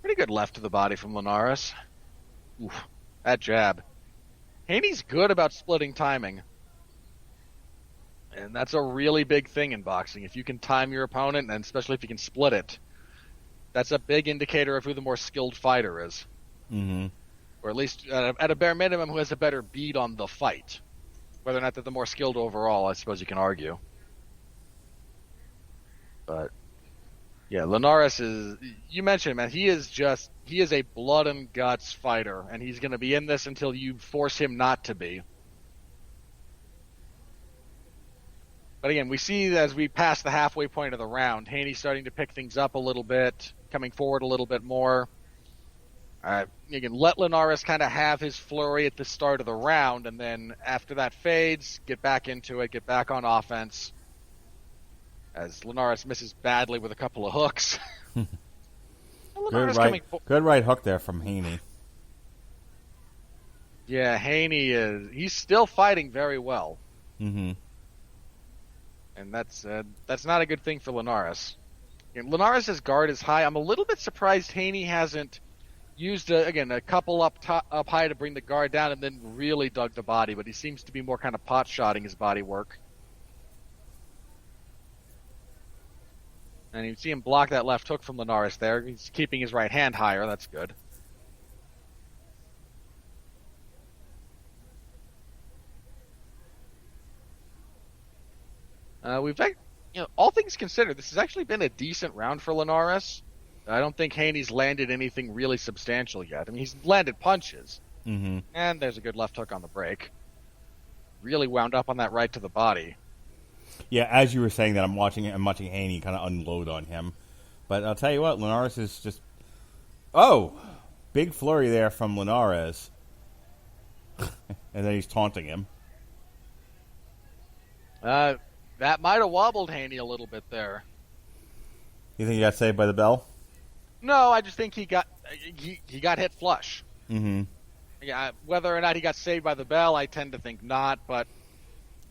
Pretty good left to the body from Linares. Oof, that jab. Haney's good about splitting timing. And that's a really big thing in boxing. If you can time your opponent, and especially if you can split it, that's a big indicator of who the more skilled fighter is. Mm-hmm. Or at least, at a bare minimum, who has a better beat on the fight. Whether or not they're the more skilled overall, I suppose you can argue. But, yeah, Linares is, you mentioned, man, he is a blood and guts fighter, and he's going to be in this until you force him not to be. But again, we see as we pass the halfway point of the round, Haney starting to pick things up a little bit, coming forward a little bit more. You can let Linares kind of have his flurry at the start of the round, and then after that fades, get back into it, get back on offense. As Linares misses badly with a couple of hooks. Good right hook there from Haney. Yeah, he's still fighting very well. Mm-hmm. And that's not a good thing for Linares. Linares' guard is high. I'm a little bit surprised Haney hasn't used, a couple up high to bring the guard down and then really dug the body, but he seems to be more kind of pot-shotting his body work. And you see him block that left hook from Linares there. He's keeping his right hand higher. That's good. All things considered, this has actually been a decent round for Linares. I don't think Haney's landed anything really substantial yet. I mean, he's landed punches. Mm-hmm. And there's a good left hook on the break. Really wound up on that right to the body. Yeah, as you were saying that, I'm watching Haney kind of unload on him. But I'll tell you what, Linares is just... Oh! Big flurry there from Linares. And then he's taunting him. That might have wobbled Haney a little bit there. You think he got saved by the bell? No, I just think he got hit flush. Mm-hmm. Yeah, whether or not he got saved by the bell, I tend to think not, but...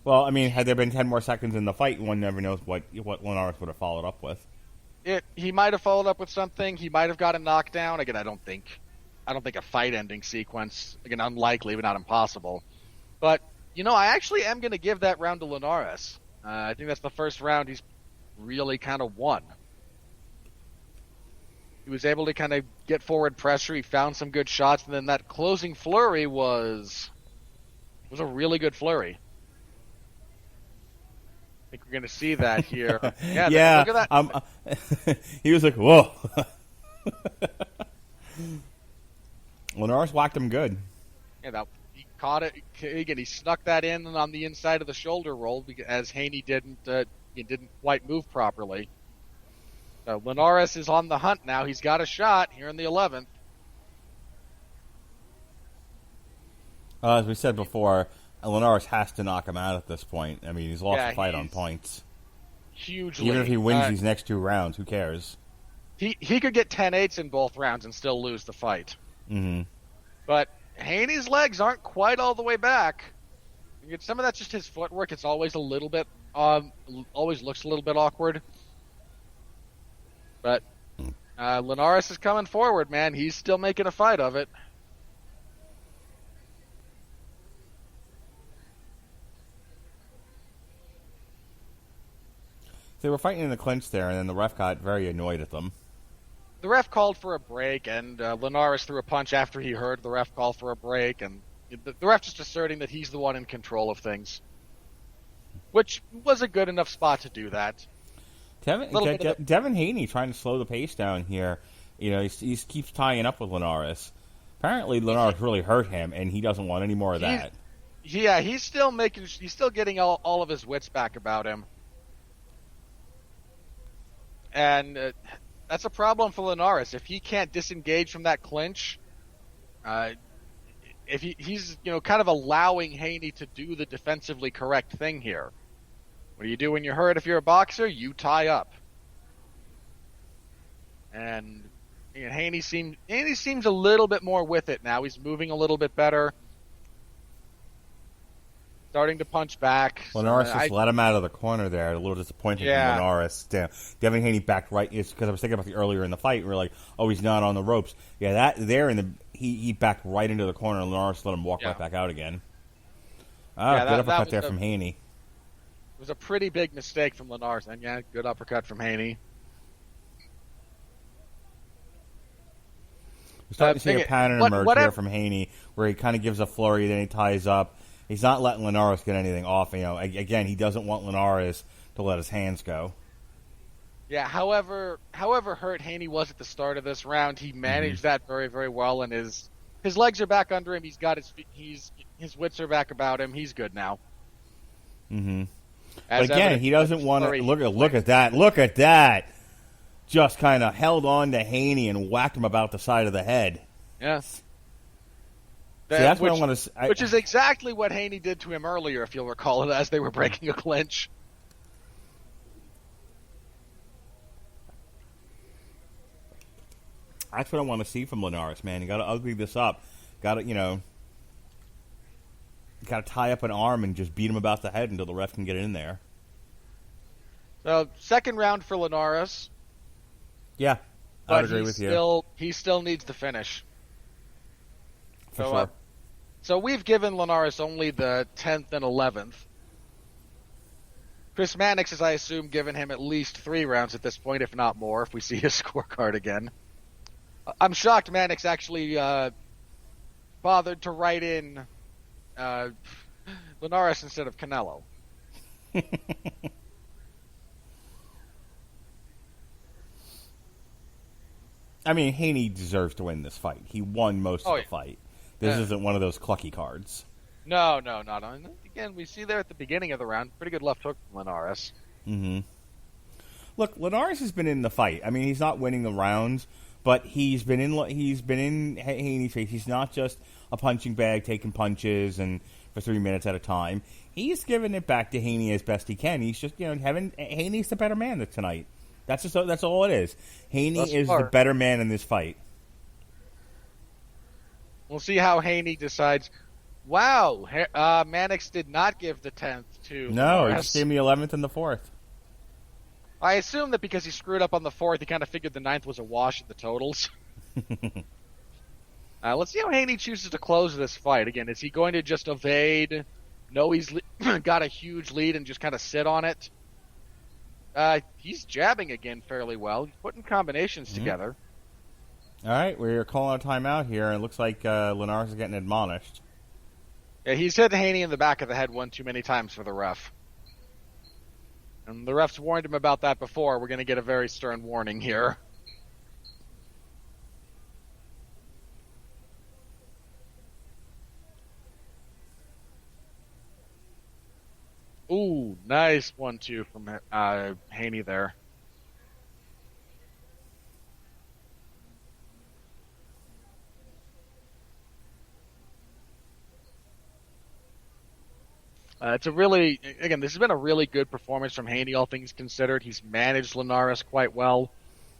Well, I mean, had there been 10 more seconds in the fight, one never knows what Linares would have followed up with. He might have followed up with something. He might have got a knockdown. Again, I don't think a fight-ending sequence. Again, unlikely, but not impossible. But, I actually am going to give that round to Linares. I think that's the first round he's really kind of won. He was able to kind of get forward pressure. He found some good shots, and then that closing flurry was a really good flurry. I think we're going to see that here. Yeah. Look at that. He was like, whoa. Linares whacked him good. Yeah, he caught it. Again, he snuck that in on the inside of the shoulder roll as Haney didn't quite move properly. So Linares is on the hunt now. He's got a shot here in the 11th. As we said before, Linares has to knock him out at this point. I mean, he's lost the fight on points. Hugely. Even if he wins these next 2 rounds, who cares? He could get 10-8s in both rounds and still lose the fight. Mm-hmm. But Haney's legs aren't quite all the way back. Some of that's just his footwork. It's always a little bit, always looks a little bit awkward. But Linares is coming forward, man. He's still making a fight of it. They were fighting in the clinch there, and then the ref got very annoyed at them. The ref called for a break, and Linares threw a punch after he heard the ref call for a break, and the ref just asserting that he's the one in control of things, which was a good enough spot to do that. Devin Haney trying to slow the pace down here. You know, he keeps tying up with Linares. Apparently, Linares really hurt him, and he doesn't want any more of that. Yeah, he's still getting all of his wits back about him. And that's a problem for Linares. If he can't disengage from that clinch, if he's kind of allowing Haney to do the defensively correct thing here. What do you do when you're hurt? If you're a boxer, you tie up. And Haney seems a little bit more with it now. He's moving a little bit better. Starting to punch back. Linares just let him out of the corner there. A little disappointed in Linares. Devin Haney backed right. It's because I was thinking about earlier in the fight. We were like, oh, he's not on the ropes. Yeah, that there he backed right into the corner, and Linares let him walk right back out again. Good uppercut there from Haney. It was a pretty big mistake from Linares, and good uppercut from Haney. We're starting to see a pattern emerge here from Haney, where he kind of gives a flurry, then he ties up. He's not letting Linares get anything off. Again, he doesn't want Linares to let his hands go. Yeah. However hurt Haney was at the start of this round, he managed that very, very well, and his legs are back under him. He's got his wits are back about him. He's good now. Mm-hmm. But again, he doesn't want to look at that. Look at that. Just kind of held on to Haney and whacked him about the side of the head. Yes. That's what I want to. Which is exactly what Haney did to him earlier, if you'll recall it, as they were breaking a clinch. That's what I want to see from Linares, man. You got to ugly this up. Got to, got to tie up an arm and just beat him about the head until the ref can get in there. So, second round for Linares. Yeah, I would agree with you. He still needs the finish. For sure. So we've given Linares only the 10th and 11th. Chris Mannix has, I assume, given him at least 3 rounds at this point, if not more, if we see his scorecard again. I'm shocked Mannix actually bothered to write in Linares instead of Canelo. I mean, Haney deserves to win this fight. He won most of the fight. This isn't one of those clucky cards. No, not on. Again, we see there at the beginning of the round, pretty good left hook from Linares. Mm-hmm. Look, Linares has been in the fight. I mean, he's not winning the rounds, but he's been in Haney's face. He's not just a punching bag taking punches and for 3 minutes at a time. He's giving it back to Haney as best he can. He's just Haney's the better man tonight. That's all it is. Haney is the better man in this fight. We'll see how Haney decides. Wow, Mannix did not give the 10th to No, Linares. he just gave me 11th and the 4th. I assume that because he screwed up on the 4th, he kind of figured the 9th was a wash at the totals. Let's see how Haney chooses to close this fight. Again, is he going to just evade, know he's got a huge lead and just kind of sit on it. He's jabbing again fairly well. He's putting combinations together. All right, we're calling a timeout here, and it looks like Linares is getting admonished. Yeah, he's hit Haney in the back of the head one too many times for the ref. And the ref's warned him about that before. We're going to get a very stern warning here. Ooh, nice 1-2 from Haney there. This has been a really good performance from Haney, all things considered. He's managed Linares quite well.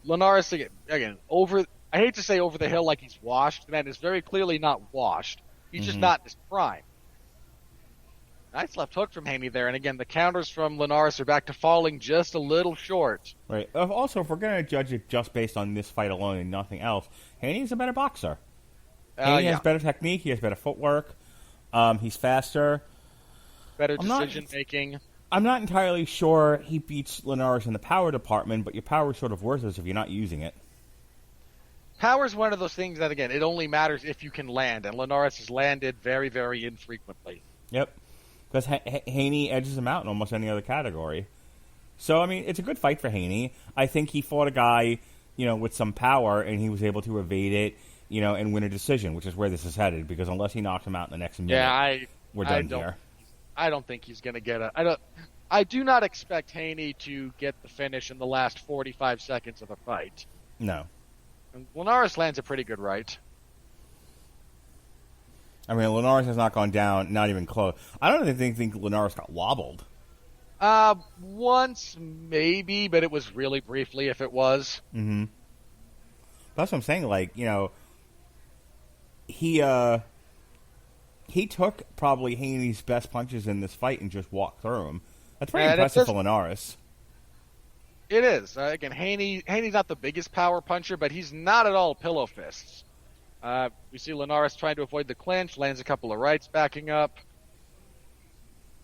Linares, again, I hate to say over the hill like he's washed. The man is very clearly not washed. He's just not in his prime. Nice left hook from Haney there. And again, the counters from Linares are back to falling just a little short. Right. Also, if we're going to judge it just based on this fight alone and nothing else, Haney's a better boxer. Haney has better technique. He has better footwork. He's faster. Better decision making. I'm not entirely sure he beats Linares in the power department, but your power is sort of worthless if you're not using it. Power is one of those things that, again, it only matters if you can land, and Linares has landed very, very infrequently. Yep. Because Haney edges him out in almost any other category. So, I mean, it's a good fight for Haney. I think he fought a guy, with some power, and he was able to evade it, and win a decision, which is where this is headed, because unless he knocks him out in the next minute, we're done here. I don't think he's going to get I do not expect Haney to get the finish in the last 45 seconds of the fight. No. And Linares lands a pretty good right. I mean, Linares has not gone down, not even close. I don't even think Linares got wobbled. Once, maybe, but it was really briefly if it was. Mm-hmm. That's what I'm saying, he took probably Haney's best punches in this fight and just walked through him. That's pretty impressive for Linares. It is. Again, Haney's not the biggest power puncher, but he's not at all pillow fists. We see Linares trying to avoid the clinch, lands a couple of rights backing up.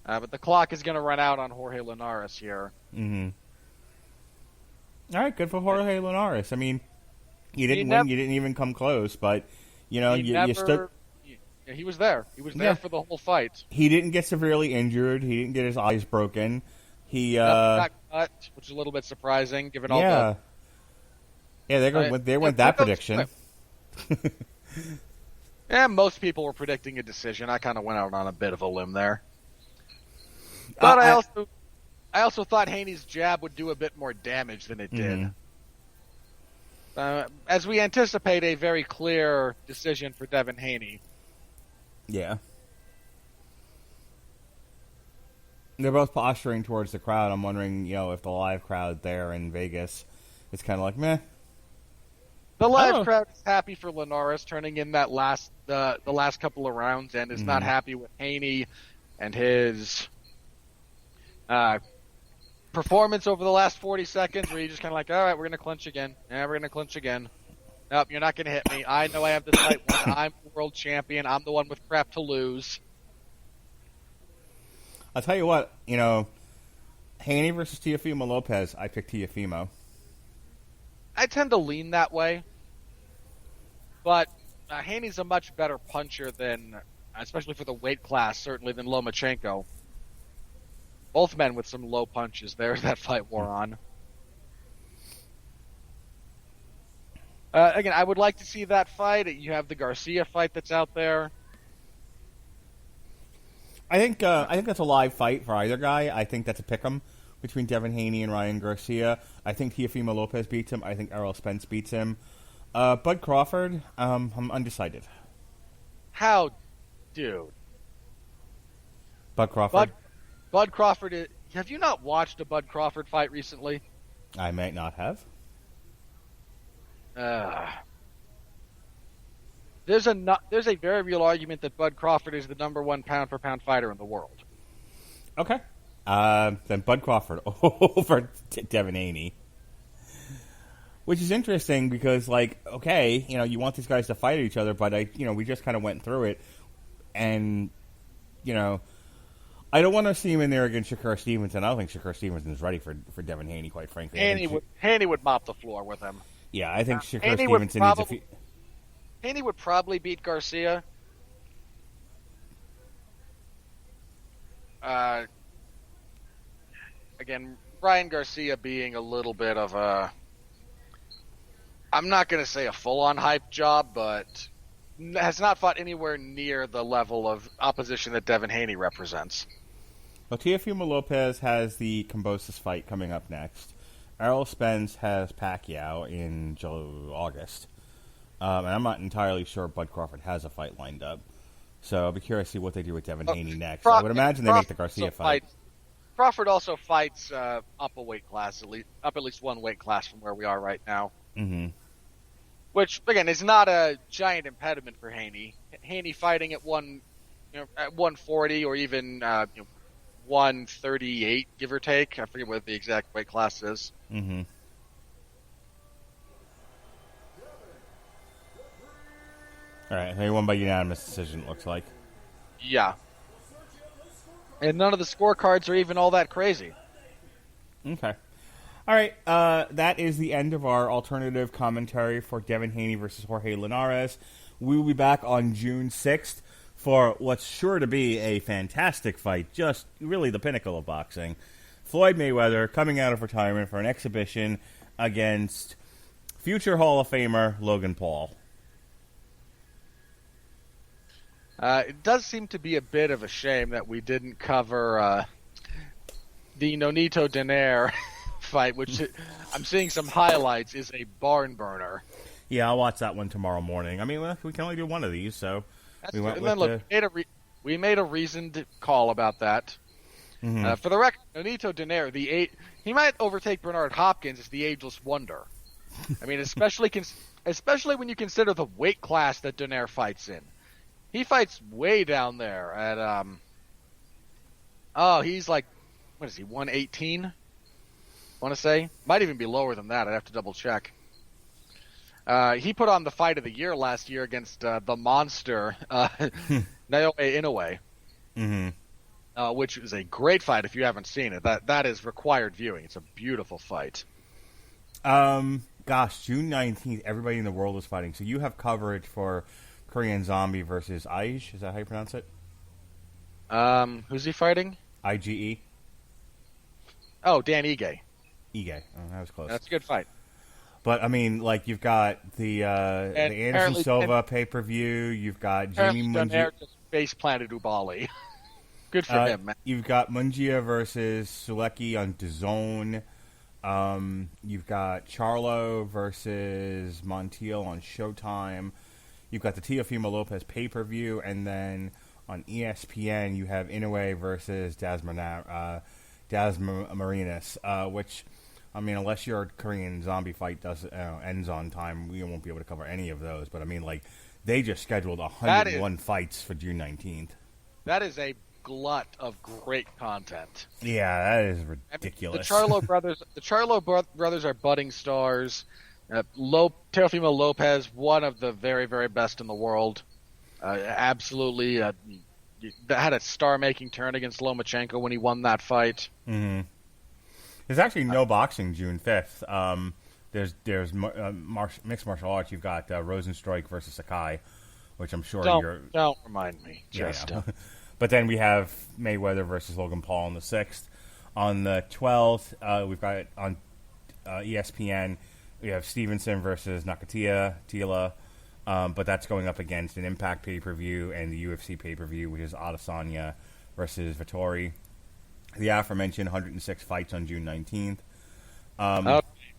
But the clock is going to run out on Jorge Linares here. Mm-hmm. All right, good for Jorge Linares. I mean, you didn't win, you didn't even come close, but, you stood... He was there. He was there for the whole fight. He didn't get severely injured. He didn't get his eyes broken. He got cut, which is a little bit surprising, given all the... Yeah, they went that prediction. Yeah, most people were predicting a decision. I kind of went out on a bit of a limb there. But I also thought Haney's jab would do a bit more damage than it did. As we anticipate a very clear decision for Devin Haney. Yeah. They're both posturing towards the crowd. I'm wondering, if the live crowd there in Vegas is kind of like, meh. The live crowd is happy for Linares turning in that the last couple of rounds and is not happy with Haney and his performance over the last 40 seconds where you're just kind of like, all right, we're going to clinch again. Yeah, we're going to clinch again. Nope, you're not going to hit me. I know I have this fight won. I'm the world champion. I'm the one with crap to lose. I'll tell you what, Haney versus Teofimo Lopez, I picked Teofimo. I tend to lean that way. But Haney's a much better puncher than, especially for the weight class, certainly than Lomachenko. Both men with some low punches there that fight wore on. Again, I would like to see that fight. You have the Garcia fight that's out there. I think that's a live fight for either guy. I think that's a pick'em between Devin Haney and Ryan Garcia. I think Teofimo Lopez beats him. I think Errol Spence beats him. Bud Crawford, I'm undecided. How, dude? Bud Crawford. Bud Crawford. Have you not watched a Bud Crawford fight recently? I might not have. There's a very real argument that Bud Crawford is the number one pound-for-pound fighter in the world. Okay. Then Bud Crawford over Devin Haney. Which is interesting because, you want these guys to fight each other, but we just kind of went through it. And, I don't want to see him in there against Shakur Stevenson. I don't think Shakur Stevenson is ready for Devin Haney, quite frankly. Haney would mop the floor with him. Yeah, I think Shakur Stevenson needs a few... Haney would probably beat Garcia. Again, Ryan Garcia being a little bit of a... I'm not going to say a full-on hype job, but has not fought anywhere near the level of opposition that Devin Haney represents. Well, Teofimo Lopez has the Kambosos fight coming up next. Errol Spence has Pacquiao in August. And I'm not entirely sure Bud Crawford has a fight lined up. So I'll be curious to see what they do with Devin Haney next. I would imagine they make the Garcia fight. Crawford also fights up a weight class, up at least one weight class from where we are right now. Mm-hmm. Which, again, is not a giant impediment for Haney. Haney fighting at 140 or even 138, give or take. I forget what the exact weight class is. Mm-hmm. All right, they won by unanimous decision, it looks like. Yeah. And none of the scorecards are even all that crazy. Okay. All right, that is the end of our alternative commentary for Devin Haney versus Jorge Linares. We will be back on June 6th for what's sure to be a fantastic fight, just really the pinnacle of boxing. Floyd Mayweather coming out of retirement for an exhibition against future Hall of Famer Logan Paul. It does seem to be a bit of a shame that we didn't cover the Nonito Donaire fight, which I'm seeing some highlights, is a barn burner. Yeah, I'll watch that one tomorrow morning. I mean, we can only do one of these, so we went with we made a reasoned call about that. Mm-hmm. For the record, Nonito Donaire, he might overtake Bernard Hopkins as the ageless wonder. I mean, especially when you consider the weight class that Donaire fights in. He fights way down there at he's like, what is he, 118? I want to say might even be lower than that. I'd have to double check. He put on the fight of the year last year against the monster Naoya Inoue, mm-hmm. Which is a great fight if you haven't seen it. That is required viewing. It's a beautiful fight. June 19th, everybody in the world is fighting. So you have coverage for Korean Zombie versus Aige. Is that how you pronounce it? Who's he fighting? IGE. Oh, Dan Ige. Ige. Oh, that was close. That's a good fight. But, I mean, like, you've got the Anderson Silva pay-per-view. You've got Jamie Mungia. Just face planted Ubali. Good for him, man. You've got Mungia versus Sulecki on DAZN. You've got Charlo versus Montiel on Showtime. You've got the Teofimo Lopez pay-per-view, and then on ESPN you have Inoue versus Daz Marinas, which, I mean, unless your Korean Zombie fight ends on time, we won't be able to cover any of those. But, I mean, like, they just scheduled 101 fights for June 19th. That is a glut of great content. Yeah, that is ridiculous. I mean, the Charlo brothers are budding stars. Teofimo Lopez, one of the very, very best in the world. Absolutely had a star-making turn against Lomachenko when he won that fight. Mm-hmm. There's actually no boxing June 5th. There's mixed martial arts. You've got Rosenstruik versus Sakai, which I'm sure Don't remind me. But then we have Mayweather versus Logan Paul on the 6th. On the 12th, we've got on ESPN, we have Stevenson versus Tila, but that's going up against an Impact pay-per-view and the UFC pay-per-view, which is Adesanya versus Vettori. The aforementioned 106 fights on June 19th.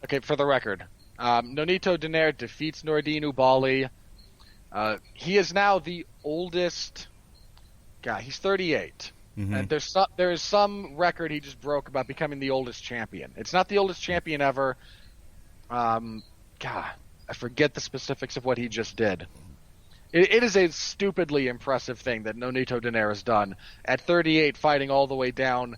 Okay, for the record, Nonito Donaire defeats Nordine Ubali. He is now the oldest... God, he's 38. Mm-hmm. And there is some record he just broke about becoming the oldest champion. It's not the oldest champion ever. God, I forget the specifics of what he just did. It is a stupidly impressive thing that Nonito Donaire has done at 38, fighting all the way down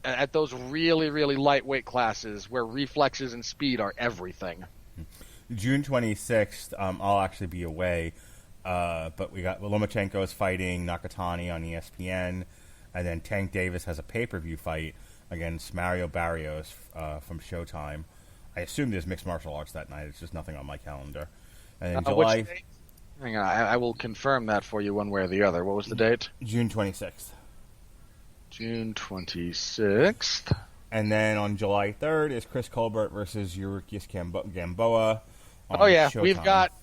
at those really, really lightweight classes where reflexes and speed are everything. June 26th, I'll actually be away. But we got Lomachenko is fighting Nakatani on ESPN. And then Tank Davis has a pay-per-view fight against Mario Barrios from Showtime. I assume there's mixed martial arts that night. It's just nothing on my calendar. And in July... Which date? Hang on, I will confirm that for you one way or the other. What was the date? June 26th. June 26th. And then on July 3rd is Chris Colbert versus Yurikius Gamboa. Oh, yeah. Showtime. We've got...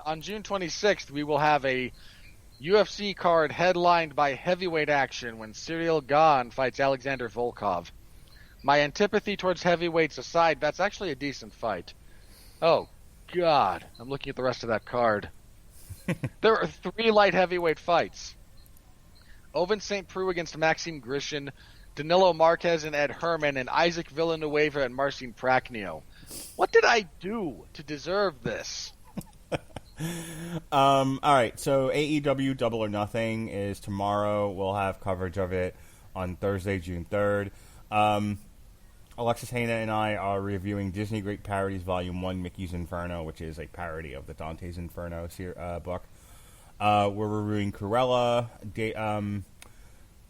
on June 26th, we will have a UFC card headlined by heavyweight action when Cyril Gane fights Alexander Volkov. My antipathy towards heavyweights aside, that's actually a decent fight. Oh, God. I'm looking at the rest of that card. There are 3 light heavyweight fights. Oven St. Preux against Maxime Grishin, Danilo Marquez and Ed Herman, and Isaac Villanueva and Marcin Prachnio. What did I do to deserve this? All right, so AEW Double or Nothing is tomorrow. We'll have coverage of it on Thursday, June 3rd. Alexis Hana and I are reviewing Disney Great Parodies Volume 1, Mickey's Inferno, which is a parody of the Dante's Inferno book. We're reviewing Cruella.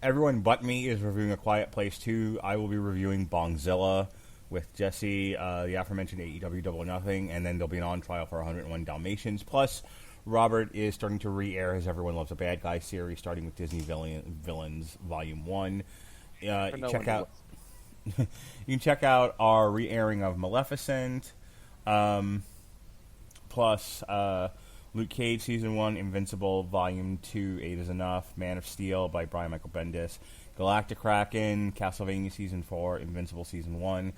Everyone but me is reviewing A Quiet Place 2. I will be reviewing Bongzilla with Jesse, the aforementioned AEW Double or Nothing, and then there'll be an on-trial for 101 Dalmatians. Plus, Robert is starting to re-air his Everyone Loves a Bad Guy series, starting with Disney Villains Volume 1. You can check out our re-airing of Maleficent, plus Luke Cage Season 1, Invincible Volume 2, 8 is Enough, Man of Steel by Brian Michael Bendis, Galactic Kraken, Castlevania Season 4, Invincible Season 1.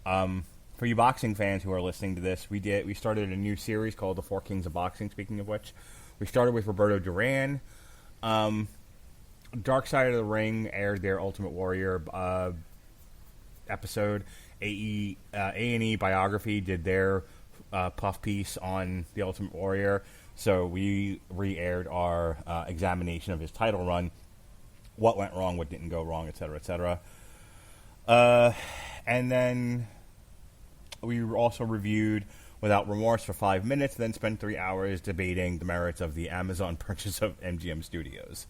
For you boxing fans who are listening to this, we started a new series called The Four Kings of Boxing, speaking of which. We started with Roberto Duran. Dark Side of the Ring aired their Ultimate Warrior episode. A&E Biography did their puff piece on the Ultimate Warrior, so we re-aired our examination of his title run, what went wrong, what didn't go wrong, etc., etc. And then we also reviewed Without Remorse for 5 minutes, then spent 3 hours debating the merits of the Amazon purchase of MGM Studios.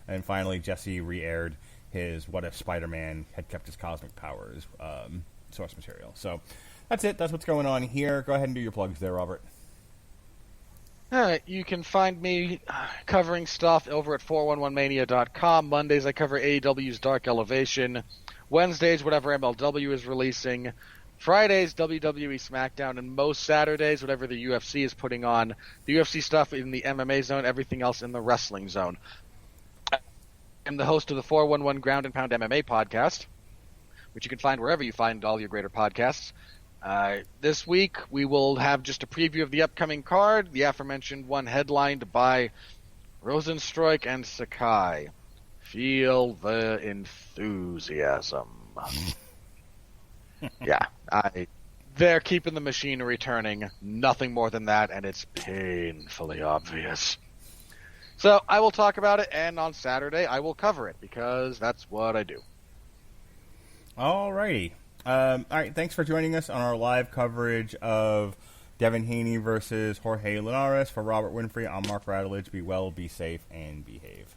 And finally, Jesse re-aired his What If Spider-Man Had Kept His Cosmic Powers source material. So that's it. That's what's going on here. Go ahead and do your plugs there, Robert. You can find me covering stuff over at 411mania.com. Mondays I cover AEW's Dark Elevation. Wednesdays, whatever MLW is releasing. Fridays, WWE SmackDown. And most Saturdays, whatever the UFC is putting on. The UFC stuff in the MMA zone, everything else in the wrestling zone. I'm the host of the 411 Ground and Pound MMA podcast, which you can find wherever you find all your greater podcasts. This week, we will have just a preview of the upcoming card, the aforementioned one headlined by Rosenstruik and Sakai. Feel the enthusiasm. Yeah, they're keeping the machinery turning, nothing more than that, and it's painfully obvious. So I will talk about it, and on Saturday I will cover it, because that's what I do. Alrighty. All right, thanks for joining us on our live coverage of Devin Haney versus Jorge Linares. For Robert Winfree, I'm Mark Radulich. Be well, be safe, and behave.